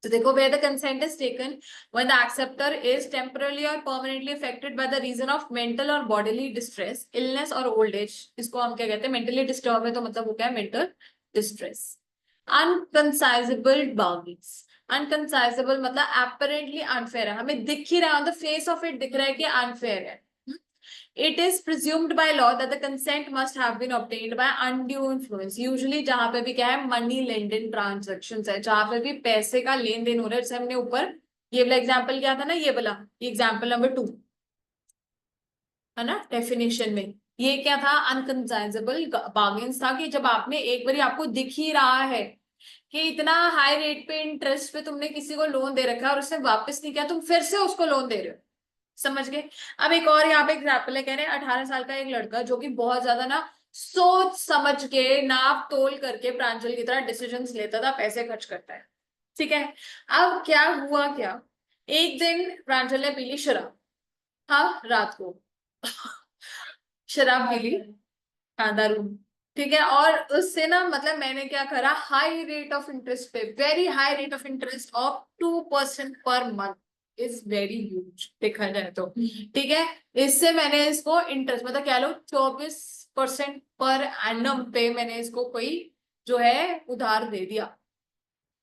तो देखो, where the consent is taken when the acceptor is temporarily or permanently affected by the reason of mental or bodily distress, illness or old age, इसको हम क्या कहते हैं, mentally disturbed है, तो मतलब वो क्या है, mental डिस्ट्रेस। अनकंसाइजेबल बार्गेन्स, अनकंसाइजेबल मतलब एपरेंटली अनफेयर है, हमें दिख ही रहा है, on the face of it दिख रहा है कि अनफेयर है। It is presumed by law that the consent must have been obtained by undue influence. Usually जहां पे भी क्या है, मनी लेंडिंग ट्रांजेक्शन है, जहां पे भी पैसे का लेन देन हो रहा है, जैसे हमने ऊपर ये वाला एग्जाम्पल किया था ना, ये वाला एग्जाम्पल नंबर 2 है ना, डेफिनेशन में ये क्या था, अनकंसाइजेबल बार्गेन्स था कि जब आपने एक बार आपको दिख ही रहा है कि इतना हाई रेट पे इंटरेस्ट पे तुमने किसी को लोन दे रखा है और उसने वापस नहीं किया, तुम फिर से उसको लोन दे रहे हो, समझ गए। अब एक और यहाँ पे एग्जाम्पल है, कह रहे हैं 18 साल का एक लड़का जो कि बहुत ज्यादा ना सोच समझ के नाप तोल करके प्रांजल की तरह डिसीजंस लेता था, पैसे खर्च करता है, ठीक है। अब क्या हुआ, क्या एक दिन प्रांजल ने पी ली शराब, हाँ रात को शराब पी ली, हाँ दारू, ठीक है। और उससे ना मतलब मैंने क्या करा, हाई रेट ऑफ इंटरेस्ट पे, very high rate of interest of 2% per month is very huge देखा जाए तो, ठीक है। इससे मैंने इसको इंटरेस्ट मतलब क्या लो 24% पर एनम पे मैंने इसको कोई जो है उधार दे दिया।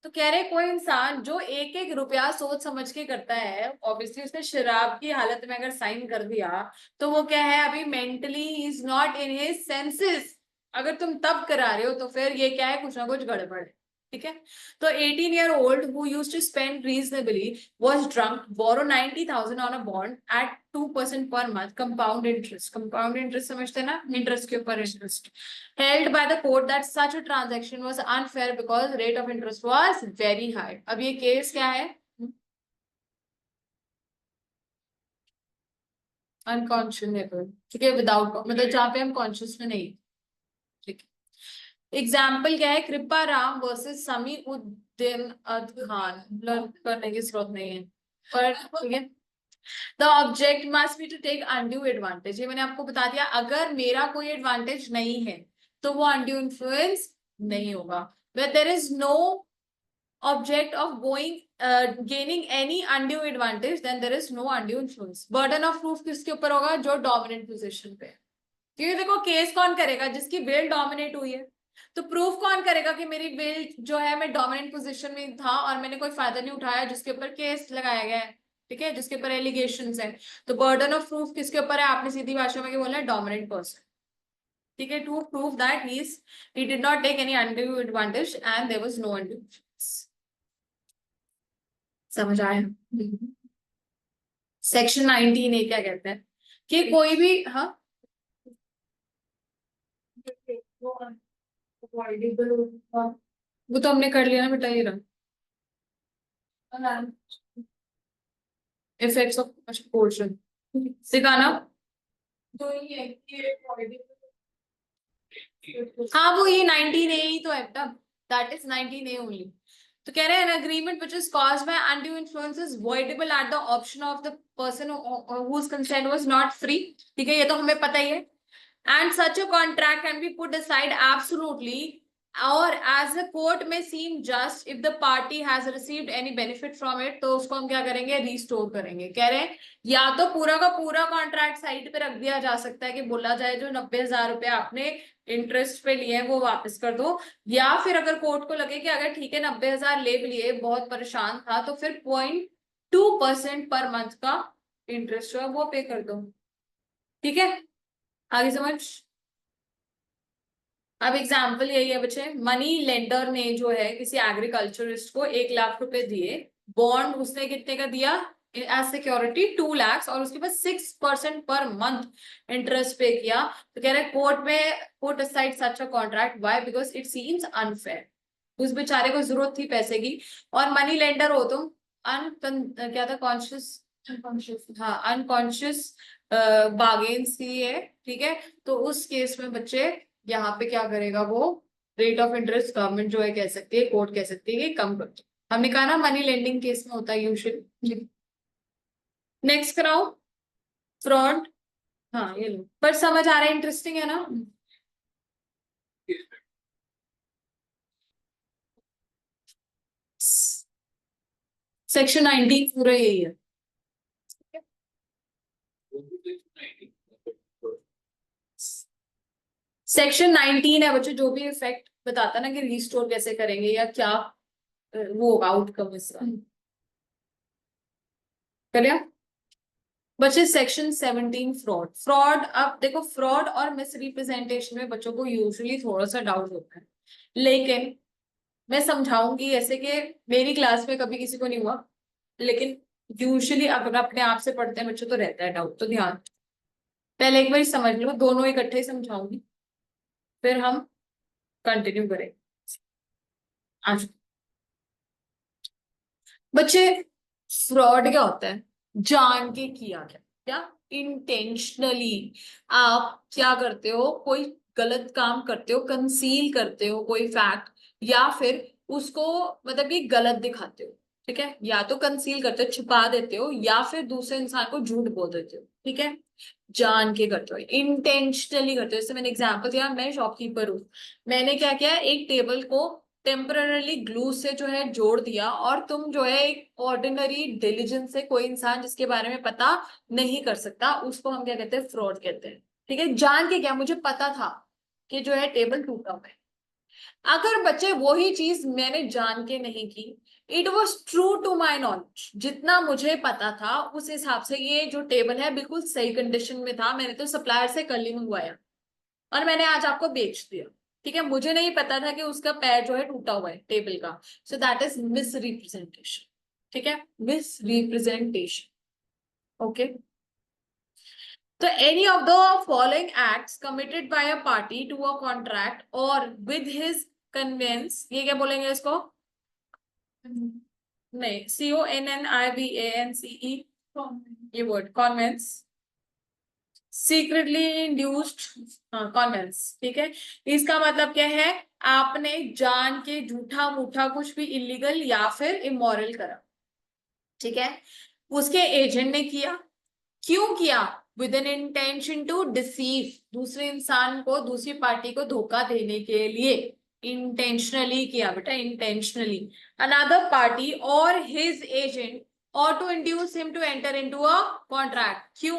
तो कह रहे कोई इंसान जो एक एक रुपया सोच समझ के करता है, ऑब्वियसली उसने शराब की हालत में अगर साइन कर दिया तो वो क्या है, अभी mentally is not in his senses. अगर तुम तब करा रहे हो तो फिर ये क्या है, कुछ ना कुछ गड़बड़ है, ठीक है। तो 18-year-old who used to spend reasonably was drunk, borrow 90,000 on a bond at 2% per month, compound interest, compound interest समझते हैं ना, इंटरेस्ट के ऊपर interest, held by the court that such a transaction was unfair because rate of interest was very high। अब ये case क्या है, अनकॉन्शनेबल, ठीक है, विदाउट मतलब जहां पे हम कॉन्शियस में नहीं, ठीक है। एग्जाम्पल क्या है, कृपा राम वर्सेस समी उद्दीन खान, लर्न करने की जरूरत नहीं है पर ठीक है। The object must be to take undue advantage, ये मैंने आपको बता दिया, अगर मेरा कोई एडवांटेज नहीं है तो वो अनड्यू इन्फ्लुएंस नहीं होगा। where there is no object of gaining any undue advantage, then there is no undue influence। burden of proof किसके ऊपर होगा, जो डोमिनेंट पोजीशन पे है, क्योंकि देखो केस कौन करेगा, जिसकी विल डोमिनेट हुई है। तो प्रूफ कौन करेगा कि मेरी विल जो है, मैं डोमिनेंट पोजीशन में था और मैंने कोई फायदा नहीं उठाया, जिसके ऊपर केस लगाया गया है, ठीक है, जिसके ऊपर एलिगेशंस हैं। तो बर्डन ऑफ प्रूफ किसके ऊपर है, आपने सीधी भाषा में क्या बोला है, डोमिनेंट पर्सन, ठीक है, to prove that he did not take any undue advantage and there was no undue influence। समझ आया। सेक्शन 19 ए क्या कहते हैं कि कोई भी, हाँ वो तो हमने कर लिया ना बेटा, ये रहा इफेक्ट्स ऑफ पोर्शन सिखाना, तो ये है कि हाँ वो ये 19 ए ही तो है बेटा, दैट इज 19 ए ओनली। तो कह रहे हैं an agreement which is caused by undue influence is voidable at the option of the person whose consent was not free, ठीक है, ये तो हमें पता ही है। And such a contract can be put aside absolutely or as the court may seem just if the party has received any benefit from it। तो उसको हम क्या करेंगे, रिस्टोर करेंगे। कह रहे हैं या तो पूरा का पूरा कॉन्ट्रैक्ट साइड पे रख दिया जा सकता है कि बोला जाए जो 90,000 रुपए आपने इंटरेस्ट पे लिए हैं वो वापस कर दो, या फिर अगर कोर्ट को लगे कि अगर ठीक है 90,000 ले भी लिए, बहुत परेशान था, तो फिर 0.2% पर मंथ का इंटरेस्ट जो है वो पे कर दो, ठीक है। आगे समझ। अब एग्जाम्पल यही है बच्चे, मनी लेंडर ने जो है किसी एग्रीकल्चरिस्ट को 1 लाख रुपए दिए, बॉन्ड उसने कितने का दिया एज सिक्योरिटी 2 लाख, और उसके बाद 6% पर मंथ इंटरेस्ट पे किया। तो कह रहे कोर्ट में put aside such a contract, why, because it seems unfair. उस बेचारे को जरूरत थी पैसे की, और मनी लेंडर हो तुम, क्या था, कॉन्शियस, हाँ अनकॉन्शियस बार्गेन्स की है, ठीक है। तो उस केस में बच्चे यहाँ पे क्या करेगा वो, रेट ऑफ इंटरेस्ट गवर्नमेंट जो है कह सकती है, कोर्ट कह सकती है कि कम कर दो। हमने कहा ना मनी लेंडिंग केस में होता है यूजुअली। नेक्स्ट कराओ, फ्रॉड, हाँ ये लो, पर समझ आ रहा है, इंटरेस्टिंग है ना। सेक्शन 19 पूरा यही है। सेक्शन 19 है बच्चों, जो भी इफेक्ट बताता ना कि रिस्टोर कैसे करेंगे या क्या वो होगा आउटकम इसका। करिए बच्चे सेक्शन 17 फ्रॉड। फ्रॉड, अब देखो फ्रॉड और मिस रिप्रेजेंटेशन में बच्चों को यूजुअली थोड़ा सा डाउट होता है, लेकिन मैं समझाऊंगी ऐसे कि मेरी क्लास में कभी किसी को नहीं हुआ, लेकिन यूजुअली अगर अपने आप से पढ़ते हैं बच्चों तो रहता है डाउट, तो ध्यान पहले एक बार समझ लो, दोनों इकट्ठे ही समझाऊंगी फिर हम कंटिन्यू करें। आज बच्चे फ्रॉड क्या होता है? जान के किया गया, क्या इंटेंशनली आप क्या करते हो, कोई गलत काम करते हो, कंसील करते हो कोई फैक्ट, या फिर उसको मतलब कि गलत दिखाते हो। ठीक है, या तो कंसील करते हो छुपा देते हो, या फिर दूसरे इंसान को झूठ बोल देते हो। ठीक है, जान के करते हो, इंटेंशनली करते हो। जैसे मैंने एग्जांपल दिया, मैं शॉपकीपर हूँ, मैंने क्या किया, एक टेबल को टेम्पररली ग्लू से जो है जोड़ दिया, और तुम जो है एक ऑर्डिनरी डिलीजेंस से, कोई इंसान जिसके बारे में पता नहीं कर सकता, उसको हम क्या कहते हैं, फ्रॉड कहते हैं। ठीक है, जान के क्या, मुझे पता था कि जो है टेबल टूटा हुआ है। अगर बच्चे वही चीज मैंने जान के नहीं की, it was true to my knowledge, जितना मुझे पता था उस हिसाब से ये जो टेबल है बिल्कुल सही कंडीशन में था, मैंने तो सप्लायर से कल ही मंगवाया और मैंने आज आपको बेच दिया। ठीक है, मुझे नहीं पता था कि उसका पैर जो है टूटा हुआ है टेबल का, so that is misrepresentation. ठीक है, मिस रिप्रेजेंटेशन। ओके, तो any of the following acts committed by a party to a contract और विद हिज कन्वेंस, ये क्या बोलेंगे इसको, नहीं, CONNIVANCE, ये वर्ड कॉन्वेंस, सीक्रेटली इंड्यूस्ड, हाँ कॉन्वेंस। ठीक है, इसका मतलब क्या है, आपने जान के झूठा मूठा कुछ भी इलीगल या फिर इमोरल करा। ठीक है, उसके एजेंट ने किया, क्यों किया, with an intention to deceive, दूसरे इंसान को, दूसरी पार्टी को धोखा देने के लिए इंटेंशनली किया बेटा, इंटेंशनली, अनदर पार्टी और हिज एजेंट, और to induce him to enter into a contract, क्यों,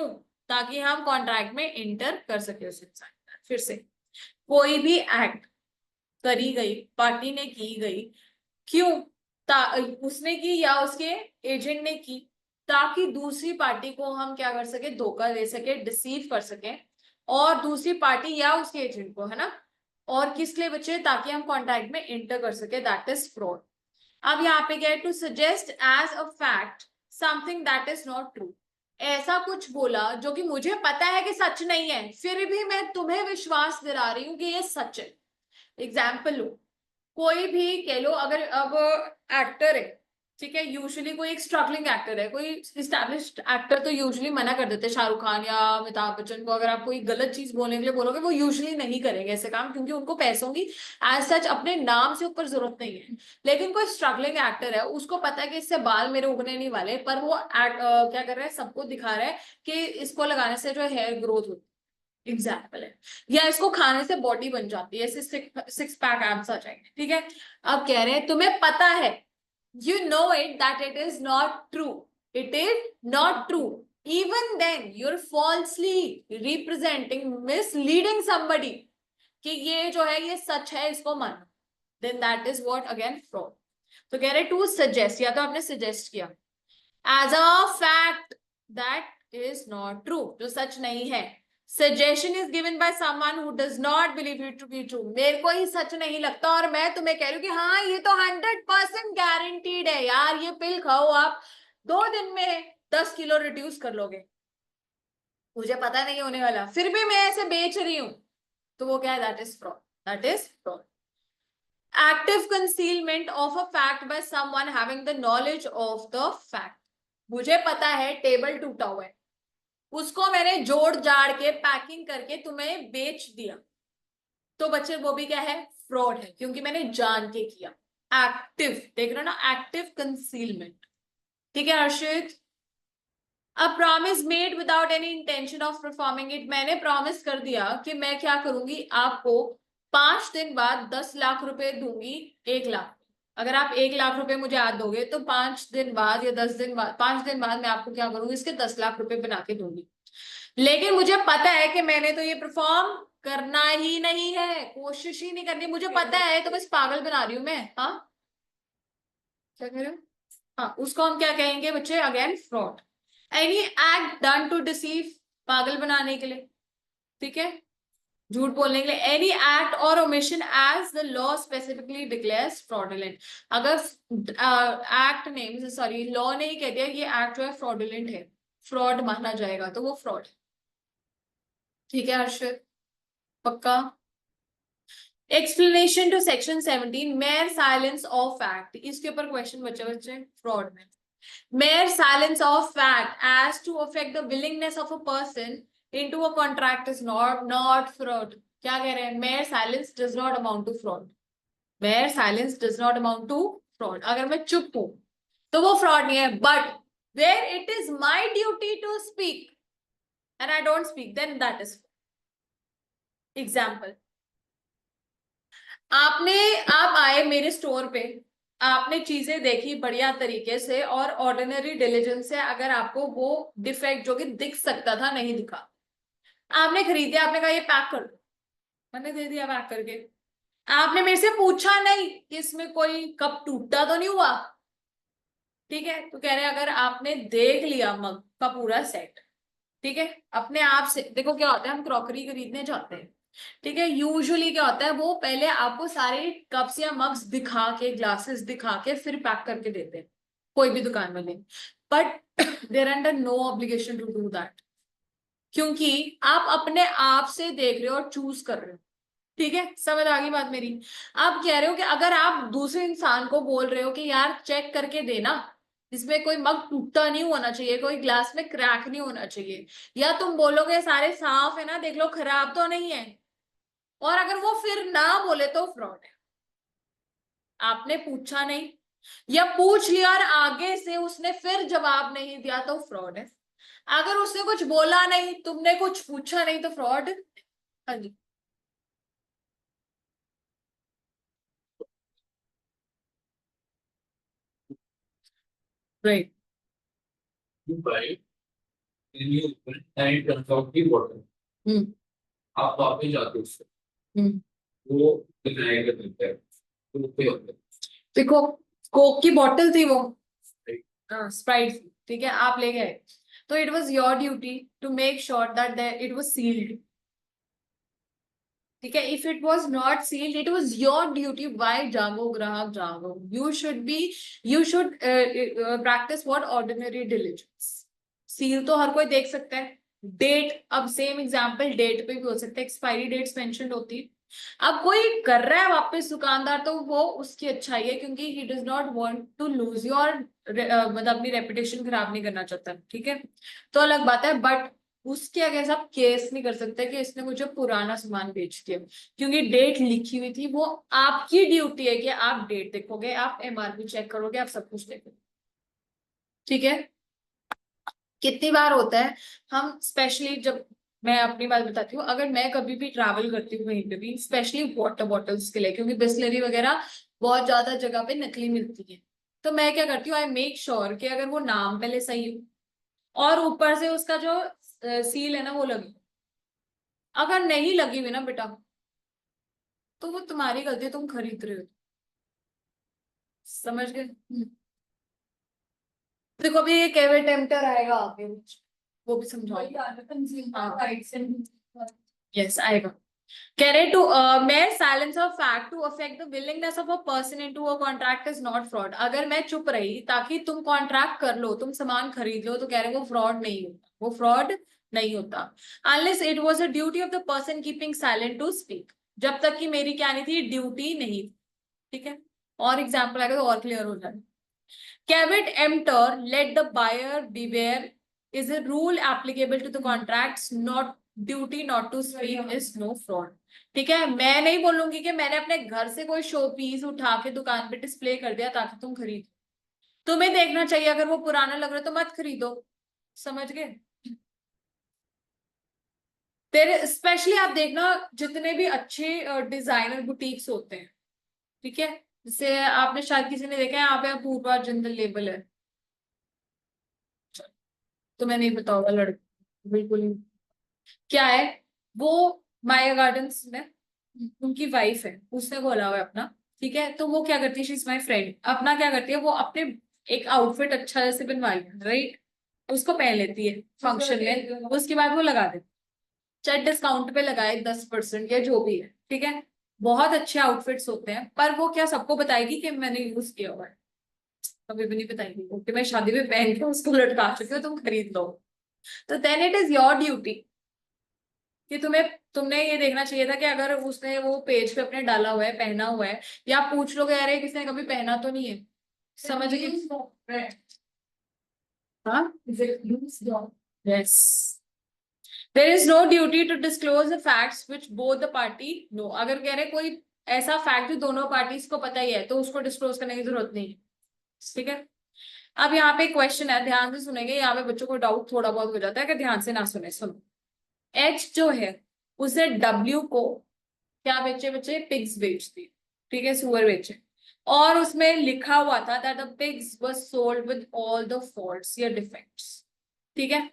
ताकि हम कॉन्ट्रैक्ट में एंटर कर सके उस इंसान। फिर से, कोई भी एक्ट करी गई, पार्टी ने की गई, क्यों, उसने की या उसके एजेंट ने की, ताकि दूसरी पार्टी को हम क्या कर सके, धोखा दे सके, डिसीव कर सके, और दूसरी पार्टी या उसके एजेंट को, है ना, और किस लिए बचे, ताकि हम कॉन्ट्रैक्ट में एंटर कर सके, दैट इज फ्रॉड। अब यहाँ पे क्या है, to suggest as a fact something that is not true, ऐसा कुछ बोला जो कि मुझे पता है कि सच नहीं है, फिर भी मैं तुम्हें विश्वास दिला रही हूं कि ये सच है। एग्जाम्पल लो, कोई भी कह लो, अगर अब एक्टर है, ठीक है, यूजुअली कोई एक स्ट्रगलिंग एक्टर है, कोई स्टैब्लिश्ड एक्टर, तो यूजुअली मना कर देते हैं शाहरुख खान या अमिताभ बच्चन को, अगर आप कोई गलत चीज बोलने के लिए बोलोगे वो यूजुअली नहीं करेंगे ऐसे काम, क्योंकि उनको पैसों की एज सच अपने नाम से ऊपर जरूरत नहीं है। लेकिन कोई स्ट्रगलिंग एक्टर है, उसको पता है कि इससे बाल मेरे उगने नहीं वाले, पर वो क्या कर रहा है, सबको दिखा रहा है कि इसको लगाने से जो हेयर ग्रोथ होती है, एग्जाम्पल है, या इसको खाने से बॉडी बन जाती है, ऐसे सिक्स पैक एब्स आ जाएंगे। ठीक है, अब कह रहे हैं तुम्हें पता है, you know it that it is not true, it is not true, even then you're falsely representing, misleading somebody कि ये जो है ये सच है, इसको मानो, then that is what again fraud। तो कह रहे टू सजेस्ट, या तो आपने सजेस्ट किया as a fact that is not true, जो सच नहीं है। Suggestion is given by someone who does not believe it to be true, मेरे को ही सच नहीं लगता और मैं तुम्हें कह रही हूँ कि हाँ ये तो 100% गारंटीड है यार, ये पिल खाओ आप 2 दिन में 10 किलो रिड्यूस कर लोगे, मुझे पता नहीं होने वाला, फिर भी मैं ऐसे बेच रही हूँ, तो वो क्या है, that is fraud, that is fraud. Active concealment of a fact by someone having the knowledge of the fact, मुझे पता है टेबल टूटा हुआ है, उसको मैंने जोड़ जाड़ के पैकिंग करके तुम्हें बेच दिया, तो बच्चे वो भी क्या है, फ्रॉड है, क्योंकि मैंने जान के किया। एक्टिव, देख रहे हो ना, एक्टिव कंसीलमेंट। ठीक है Harshit, a promise made without any intention of performing it, मैंने प्रॉमिस कर दिया कि मैं क्या करूंगी, आपको 5 दिन बाद 10 लाख रुपए दूंगी, 1 लाख, अगर आप 1 लाख रुपए मुझे आज दोगे तो 5 दिन बाद या 10 दिन बाद, 5 दिन बाद मैं आपको क्या करूंगी, इसके 10 लाख रुपए बना के दूंगी, लेकिन मुझे पता है कि मैंने तो ये परफॉर्म करना ही नहीं है, कोशिश ही नहीं करनी, मुझे पता है तो बस पागल बना रही हूं मैं। हाँ क्या कह रहे हो? हाँ उसको हम क्या कहेंगे बच्चे, again fraud. Any act done to deceive, पागल बनाने के लिए, ठीक है, झूठ बोलने के लिए। एनी एक्ट और omission as the law specifically declares fraudulent, अगर एक्ट ने, सॉरी लॉ ने ही कह दिया कि ये एक्ट जो है फ्रॉडुलेंट है, फ्रॉड माना जाएगा, तो वो फ्रॉड। ठीक है हर्षित, पक्का? Explanation to section 17, mere silence of fact, इसके ऊपर क्वेश्चन बचे बच्चे फ्रॉड में। Mere silence of fact as to affect the willingness of a person into a contract is not fraud. क्या कह रहे हैं? Mere silence does not amount to fraud, mere silence does not amount to fraud. अगर मैं चुप हूं तो वो फ्रॉड नहीं है, but where it is my duty to speak and I don't speak, then that is example. आप आए मेरे स्टोर पे, आपने चीजें देखी बढ़िया तरीके से और ऑर्डिनरी डिलीजेंस से, अगर आपको वो डिफेक्ट जो कि दिख सकता था नहीं दिखा, आपने खरीद दिया, आपने कहा ये पैक कर दो, मैंने दे दिया पैक करके। आपने मेरे से पूछा नहीं कि इसमें कोई कप टूटा तो नहीं हुआ, ठीक है, तो कह रहे हैं अगर आपने देख लिया मग का पूरा सेट, ठीक है, अपने आप से देखो, क्या होता है हम क्रॉकरी खरीदने जाते हैं, ठीक है, यूजुअली क्या होता है वो पहले आपको सारे कप्स या मग्स दिखा के, ग्लासेस दिखा के फिर पैक करके देते हैं, कोई भी दुकान वाले, but they're under no obligation to do that, क्योंकि आप अपने आप से देख रहे हो और चूज कर रहे हो। ठीक है, समझ आ गई बात मेरी? आप कह रहे हो कि अगर आप दूसरे इंसान को बोल रहे हो कि यार चेक करके देना, इसमें कोई मग टूटा नहीं होना चाहिए, कोई ग्लास में क्रैक नहीं होना चाहिए, या तुम बोलोगे सारे साफ है ना, देख लो खराब तो नहीं है, और अगर वो फिर ना बोले तो फ्रॉड है। आपने पूछा नहीं, या पूछ लिया और आगे से उसने फिर जवाब नहीं दिया तो फ्रॉड है। अगर उसने कुछ बोला नहीं, तुमने कुछ पूछा नहीं, तो फ्रॉड। हाँ जी। Right. You buy, then you open and it comes out the water. हम्म। आप वापस जाते हो उससे, हम्म। वो डिनाई कर देता है, तो वो क्या होता देखो, कोक की बॉटल थी वो, है? स्प्राइट, ठीक है, आप ले गए, तो it was your duty to make sure that it was sealed, ठीक है, if it was not sealed it was your duty, by जागो ग्राहक जागो, you should be, you should practice what ordinary diligence. Seal तो हर कोई देख सकता है, डेट, अब सेम एग्जांपल डेट पे भी हो सकता है, एक्सपायरी डेट्स मेंशन्ड होती है। अब कोई कर रहा है वापस दुकानदार, तो वो उसकी अच्छाई है, क्योंकि he does not want to lose your, मतलब अपनी रेपुटेशन खराब नहीं करना चाहता, ठीक है, तो अलग बात है, बट उसके अगेंस्ट आप केस नहीं कर सकते कि इसने मुझे पुराना सामान बेच दिया, क्योंकि डेट लिखी हुई थी, वो आपकी ड्यूटी है कि आप डेट देखोगे, आप एमआरपी चेक करोगे, आप सब कुछ देखोगे, ठीक है। कितनी बार होता है हम, स्पेशली जब, मैं अपनी बात बताती हूँ, अगर मैं कभी भी ट्रैवल करती हूँ कहीं पे भी, स्पेशली वाटर बॉटल्स के लिए, क्योंकि बिस्लरी वगैरह बहुत ज्यादा जगह पे नकली मिलती है, तो मैं क्या करती हूँ, आई मेक श्योर कि अगर वो नाम पहले सही हो और ऊपर से उसका जो सील है ना वो लगी, अगर नहीं लगी हुई ना बेटा, तो वो तुम्हारी गलती है, तुम खरीद रहे हो, समझ गए? देखो अभी ये केवल टेम्पटर आएगा आगे, वो भी समझाओ। यस आएगा। कह रहे to mere silence of fact to affect the willingness of a person into a contract is not fraud, अगर मैं चुप रही ताकि तुम कॉन्ट्रैक्ट कर लो, तुम सामान खरीद लो, तो कह रहे वो फ्रॉड नहीं होता, वो फ्रॉड नहीं होता, unless it was a duty of the person keeping silent to speak, जब तक कि मेरी क्या नहीं थी, ड्यूटी नहीं थी, ठीक है। और एग्जाम्पल आएगा तो और क्लियर हो जाए। Caveat emptor, let the buyer beware is a rule applicable to the contracts, not duty not to speak is no fraud. ठीक है, मैं नहीं बोलूंगी कि मैंने अपने घर से कोई शो पीस उठा के दुकान पे डिस्प्ले कर दिया ताकि तुम खरीदो, तुम्हें देखना चाहिए, अगर वो पुराना लग रहा है तो मत खरीदो, समझ गए? तेरे स्पेशली आप देखना, जितने भी अच्छे डिजाइनर बुटीक्स होते हैं, ठीक है, जैसे आपने शायद किसी ने देखा है, यहाँ पे अपूर्वा जिंदल लेबल है, तुम्हें नहीं पता होगा लड़के, बिल्कुल नहीं। क्या है वो, माया गार्डन्स में उनकी वाइफ है, उसने खोला हुआ है अपना, ठीक है। तो वो क्या करती है, शी इज माई फ्रेंड, अपना क्या करती है वो अपने एक आउटफिट अच्छा जैसे बनवा लिया, राइट, उसको पहन लेती है फंक्शन में, उसके बाद वो लगा देती, चाहे डिस्काउंट पे लगाए 10% या जो भी है, ठीक है। बहुत अच्छे आउटफिट्स होते हैं, पर वो क्या सबको बताएगी कि मैंने यूज किया हुआ है? कभी भी नहीं बताएगी कि मैं शादी में पहन के उसको लटका चुकी हूँ, तुम खरीद लो। तो then it is your duty कि तुमने ये देखना चाहिए था कि अगर उसने वो पेज पे अपने डाला हुआ है, पहना हुआ है, या आप पूछ लोगे अरे किसने कभी पहना तो नहीं है, समझ गए? हाँ, yes, there is no duty to disclose the facts which both the party know. अगर कह रहे कोई ऐसा फैक्ट जो दोनों पार्टीज को पता ही है तो उसको डिस्क्लोज करने की जरूरत नहीं है, ठीक है। अब यहाँ पे क्वेश्चन है, ध्यान से सुनेंगे, यहाँ पे बच्चों को डाउट थोड़ा बहुत हो जाता है कि ध्यान से ना सुने। सुनो, एच जो है उसे डब्ल्यू को क्या बेचे बच्चे, पिग्स बेच दी, ठीक है, सुअर बेचे, और उसमें लिखा हुआ था that the pigs were sold with all the faults या डिफेक्ट्स, ठीक है,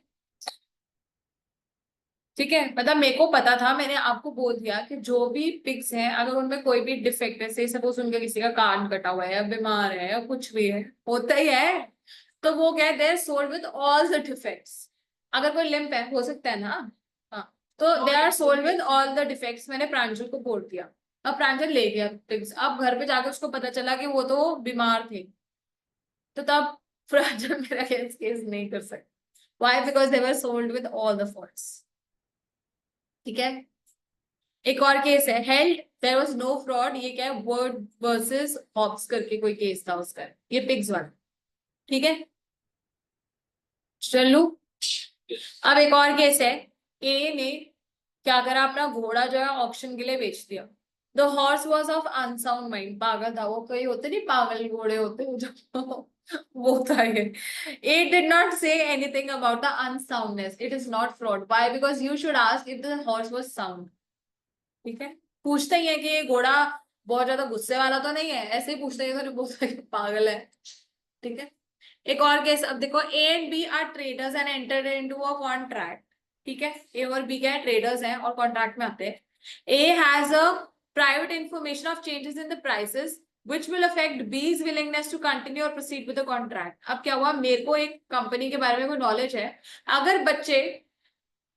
ठीक है। मतलब मेरे को पता था, मैंने आपको बोल दिया कि जो भी पिग्स हैं अगर उनमें कोई भी डिफेक्ट है, से सपोज उनका किसी का कान कटा हुआ है या बीमार है या कुछ भी है, होता ही है, तो वो कहते हैं sold with all the defects. अगर कोई लिम्प है, हो सकता है ना, हाँ, तो they are sold with all the defects. मैंने प्रांजल को बोल दिया, अब प्रांजल ले गया पिग्स, अब घर पे जाकर उसको पता चला कि वो तो बीमार थे, तो तब प्रांजल मेरा केस नहीं कर सकता। Why? Because they were sold with all the faults, ठीक है। एक और केस है, held there was no fraud, ये क्या है, वर्ड वर्सेस हॉब्स करके कोई केस था उसका, ये पिग्स वाला, ठीक है। चलो, अब एक और केस है, ए ने क्या करा, अपना घोड़ा जो है ऑक्शन के लिए बेच दिया। The horse was of unsound mind, पागल था वो, कोई होते नहीं पागल घोड़े होते हैं जो वो था ये। It did not say anything about the unsoundness, it is not fraud, why, because you should ask if the horse was sound, ठीक है। पूछते ही है कि ये घोड़ा बहुत ज्यादा गुस्से वाला तो नहीं है, ऐसे ही पूछते हैं, तो बोलते हैं कि पागल है, ठीक है। एक और केस, अब देखो, A and B are traders and enter into a contract, ठीक है। ए और बी क्या है, ट्रेडर्स हैं और कॉन्ट्रैक्ट में आते हैं। A has a private information of changes in the prices which will affect B's willingness to continue or proceed with the contract। अब क्या हुआ, मेरे को एक कंपनी के बारे में कोई नॉलेज है, अगर बच्चे,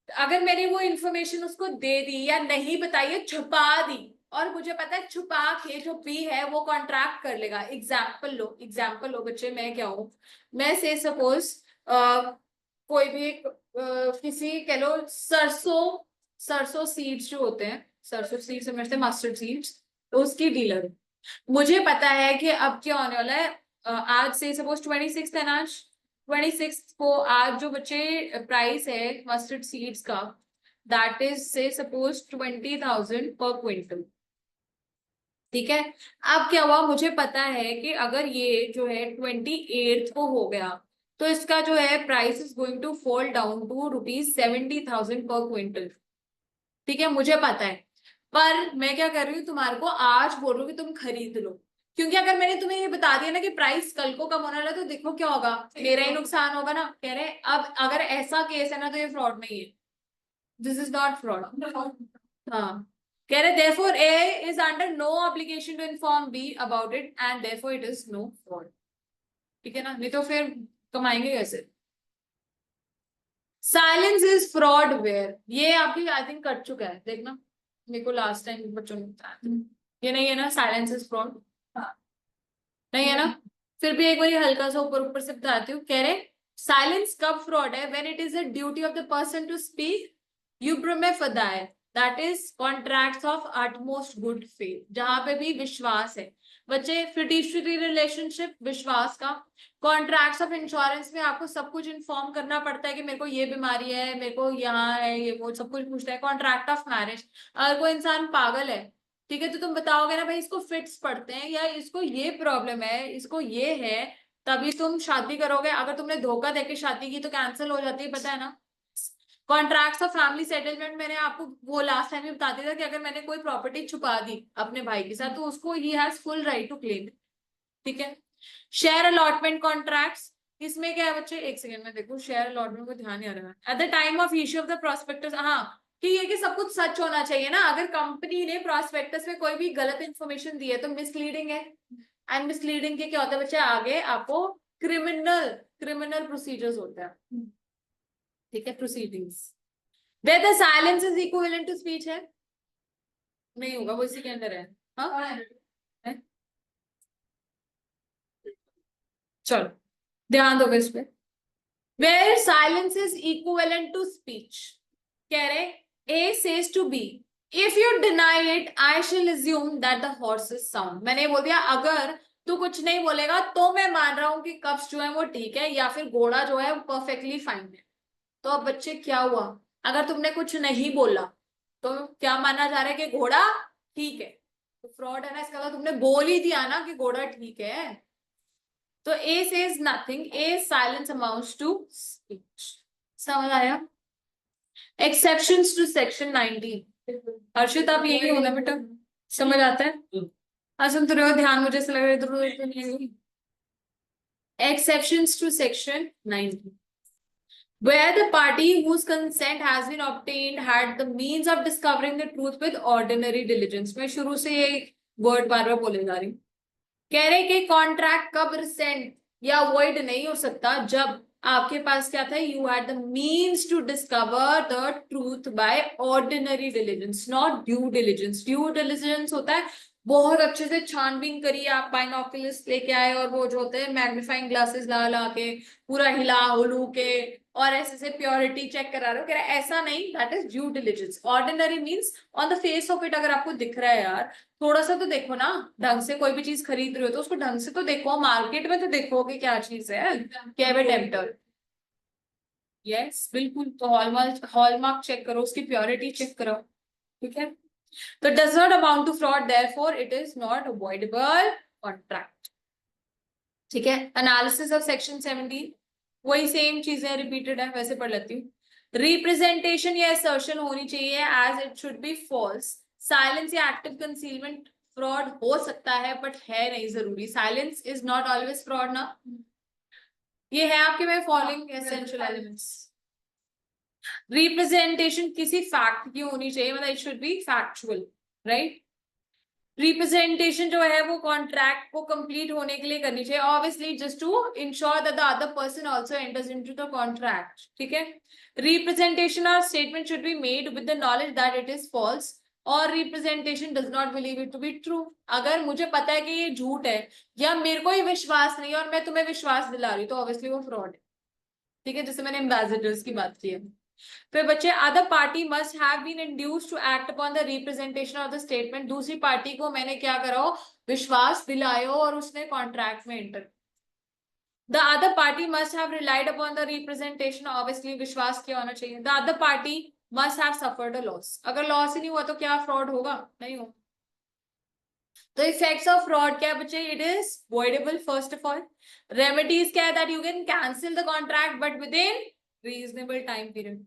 अगर मैंने वो इन्फॉर्मेशन उसको दे दी या नहीं बताई है, छुपा दी, और मुझे पता है छुपा के जो बी है वो कॉन्ट्रैक्ट कर लेगा। एग्जाम्पल लो बच्चे, मैं क्या हूं, मैं से सपोज कोई भी किसी कह लो सरसों, सरसों सीड्स जो होते हैं, सरसों सीड्स समझते हैं, मस्टर्ड सीड्स, तो उसकी डीलर है। मुझे पता है कि अब क्या होने वाला है, आज से सपोज 26 है ना, आज 26 को, आज जो बच्चे प्राइस है मस्टर्ड सीड्स का, दैट इज से सपोज 20,000 पर क्विंटल, ठीक है। अब क्या हुआ, मुझे पता है कि अगर ये जो है 28 को हो गया, तो इसका जो है price is going to fall down to ₹70,000 per quintal, ठीक है, मुझे पता है। पर मैं क्या कर रही हूँ, तुम्हारे को आज बोल रही हूँ कि तुम खरीद लो, क्योंकि अगर मैंने तुम्हें ये बता दिया ना कि प्राइस कल को कम होने वाला है, तो देखो क्या होगा, मेरा ही नुकसान होगा ना। कह रहे अब अगर ऐसा केस है ना, तो ये फ्रॉड नहीं है, दिस इज नॉट फ्रॉड। हाँ, कह रहे therefore A is under no obligation to inform B about it and therefore it is no fraud, ठीक है ना, नहीं तो फिर कमाएंगे कैसे। साइलेंस इज फ्रॉड वेयर, ये आपकी आई थिंक कट चुका है, देखना, मेरे को लास्ट टाइम बच्चों ने बताया था। ये नहीं है ना, साइलेंस इज फ्रॉड, नहीं है ना। फिर भी एक बार हल्का सा ऊपर ऊपर से बताती हूँ, कह रहे साइलेंस कब फ्रॉड है, when it is a duty of the person to speak युब्र में फदाए, that is contracts of utmost good faith, जहां पे भी विश्वास है बच्चे, फिड्यूशियरी रिलेशनशिप विश्वास का, कॉन्ट्रैक्ट्स ऑफ इंश्योरेंस में आपको सब कुछ इन्फॉर्म करना पड़ता है कि मेरे को ये बीमारी है, मेरे को यहाँ है, ये वो सब कुछ पूछता है। कॉन्ट्रैक्ट ऑफ मैरिज, अगर कोई इंसान पागल है, ठीक है, तो तुम बताओगे ना भाई इसको फिट्स पड़ते हैं या इसको ये प्रॉब्लम है, इसको ये है, तभी तुम शादी करोगे। अगर तुमने धोखा देके शादी की तो कैंसिल हो जाती है, पता है ना। कॉन्ट्रैक्ट्स ऑफ फैमिली सेटलमेंट, मैंने आपको वो लास्ट टाइम भी बता दिया था कि अगर मैंने कोई प्रॉपर्टी छुपा दी अपने भाई के साथ, तो उसको ही has full right to claim, ठीक है। शेयर अलॉटमेंट कॉन्ट्रैक्ट्स, इसमें क्या है बच्चे, एक सेकंड में देखो, शेयर अलॉटमेंट को ध्यान नहीं आ रहा है, at the time of issue of the prospectus, हाँ, कि ये कि सब कुछ सच होना चाहिए ना। अगर कंपनी ने प्रोस्पेक्टस में कोई भी गलत इंफॉर्मेशन दी है तो मिसलीडिंग है, एंड मिसलीडिंग के क्या होता है बच्चे, आगे आपको क्रिमिनल क्रिमिनल प्रोसीजर्स होता है, ठीक है, proceedings. Whether silence is equivalent to speech है, नहीं होगा, वो इसी के अंदर है। हाँ है? चलो ध्यान दो इस पे। Where silence is equivalent to speech, कह रहे A says to B, if you deny it I shall assume that the horse is sound. मैंने बोल दिया अगर तू कुछ नहीं बोलेगा तो मैं मान रहा हूं कि कप्स जो है वो ठीक है, या फिर घोड़ा जो है वो परफेक्टली फाइन है। तो अब बच्चे क्या हुआ, अगर तुमने कुछ नहीं बोला तो क्या माना जा रहा है कि घोड़ा ठीक है, तो फ्रॉड है ना। इसका मतलब तुमने बोल ही दिया ना कि घोड़ा ठीक है। तो A says nothing, A silence amounts to speech. समझ आया? Exceptions to section 19। हर्षित आप यही होना बेटा, समझ आता है? हाँ सुन तो रहे हो, ध्यान मुझे से लग रहा है इधर उधर तो नहीं। Exceptions to section 19, where the party whose consent has been obtained had the means of discovering the truth with ordinary diligence। मैं शुरू से ये वर्ड बार बार बोले जा रही हूँ। कह रहे कि कॉन्ट्रैक्ट कब रिसेंट या वॉइड नहीं हो सकता, जब आपके पास क्या था, you had the means to discover the truth by ordinary diligence, not due diligence. Due diligence होता है बहुत अच्छे से छानबीन करी, आप बाइनोकुलर्स लेके आए और वो जो होते हैं मैग्नीफाइंग ग्लासेस ला ला के पूरा हिला हुलू के और ऐसे से प्योरिटी चेक करा रहे हो, कह रहा है ऐसा नहीं, that is due diligence. Ordinary means on the face of it अगर आपको दिख रहा है यार, थोड़ा सा तो देखो ना, ढंग से कोई भी चीज खरीद रहे हो तो उसको ढंग से तो देखो, मार्केट में तो देखो कि क्या चीज है, क्या टेम्पटर। यस बिल्कुल, तो हॉलमार्क हॉलमार्क चेक करो, उसकी प्योरिटी चेक करो, ठीक है। तो does not amount to fraud, therefore it is not avoidable contract, ठीक है। एनालिसिस ऑफ सेक्शन 17, वही सेम चीजें रिपीटेड है, वैसे पढ़ लेती हूँ। रिप्रेजेंटेशन या असर्शन होनी चाहिए as it should be false. Silence या एक्टिव कंसीलमेंट फ्रॉड हो सकता है बट है नहीं जरूरी। Silence is not always fraud ना। ये है आपके में फॉलोइंग एसेंशियल एलिमेंट्स। रिप्रेजेंटेशन किसी फैक्ट की होनी चाहिए, मतलब it should be factual, right. Representation जो है वो कॉन्ट्रैक्ट को कंप्लीट होने के लिए करनी चाहिए, obviously just to ensure that the other person also enters into the contract, ठीक है। रिप्रेजेंटेशन और statement should be made with the knowledge that it is false, और representation does not believe it to be true. अगर मुझे पता है कि ये झूठ है या मेरे को ही विश्वास नहीं है और मैं तुम्हें विश्वास दिला रही हूँ तो ऑब्वियसली वो फ्रॉड है, ठीक है, जैसे मैंने एम्बेसडर्स की बात की है। फिर बच्चे other party must have been induced to act upon the representation of the statement. दूसरी पार्टी को मैंने क्या करा हो, विश्वास दिलायो और उसने कॉन्ट्रैक्ट में enter. The other party must have relied upon the representation, obviously विश्वास क्या होना चाहिए। The other party must have suffered a loss, अगर लॉस ही नहीं हुआ तो क्या फ्रॉड होगा, नहीं होगा। तो इफेक्ट्स ऑफ फ्रॉड क्या है बच्चे, it is voidable first of all. Remedies क्या है, that you can cancel the contract but with in reasonable time period,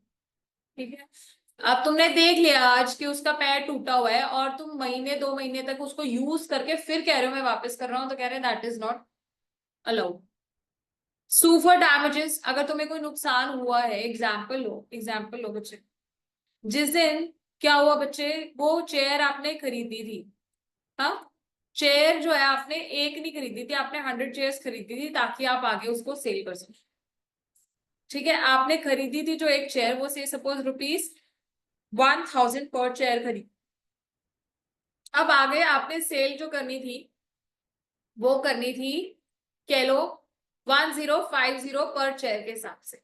ठीक है। अब तुमने देख लिया आज कि उसका पैर टूटा हुआ है और तुम महीने 2 महीने तक उसको यूज करके फिर कह रहे हो मैं वापस कर रहा हूं, तो कह रहे हैं that is not allowed. Sue for damages, अगर तुम्हें कोई नुकसान हुआ है, एग्जाम्पल लो बच्चे, जिस दिन क्या हुआ बच्चे, वो चेयर आपने खरीदी थी, हाँ, चेयर जो है आपने एक नहीं खरीदी थी, आपने 100 चेयर्स खरीदी थी ताकि आप आगे उसको सेल कर सको, ठीक है। आपने खरीदी थी जो एक चेयर, वो से सपोज ₹1000 पर चेयर खरीदी। अब आगे आपने सेल जो करनी थी वो करनी थी, कह लो 1050 पर चेयर के हिसाब से,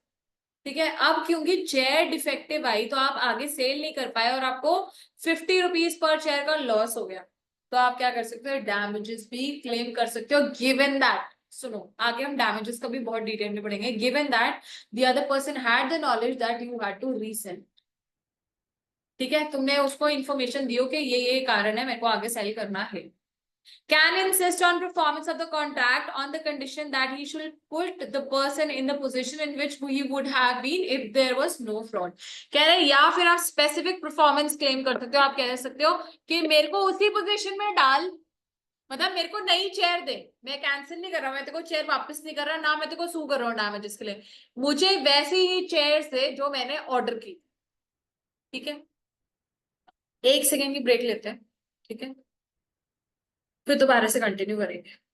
ठीक है। अब क्योंकि चेयर डिफेक्टिव आई तो आप आगे सेल नहीं कर पाए और आपको ₹50 पर चेयर का लॉस हो गया, तो आप क्या कर सकते हो, डैमेजेस भी क्लेम कर सकते हो, गिवन दैट, सुनो आगे हम डैमेजेस का भी बहुत डिटेल में पढ़ेंगे, given that the other person had the knowledge that you had to resell, ठीक है। तुमने उसको इन्फॉर्मेशन दियो कि ये कारण है, मेरे को आगे सेल करना है। Can insist on performance of the contract on the condition that he should put the person in the position in which he would have been if there was no fraud। कह रहे हैं या फिर आप specific performance claim कर सकते हो, आप कह सकते हो कि मेरे को उसी पोजीशन में डाल, मतलब मेरे को नई चेयर दे, मैं कैंसिल नहीं कर रहा, मैं तेरे को चेयर वापस नहीं कर रहा, ना मैं तेरे को सू कर रहा हूँ डैमेजेस के लिए, मुझे वैसी ही चेयर से जो मैंने ऑर्डर की, ठीक है। 1 सेकेंड की ब्रेक लेते हैं, ठीक है, फिर दोबारा से कंटिन्यू करेंगे।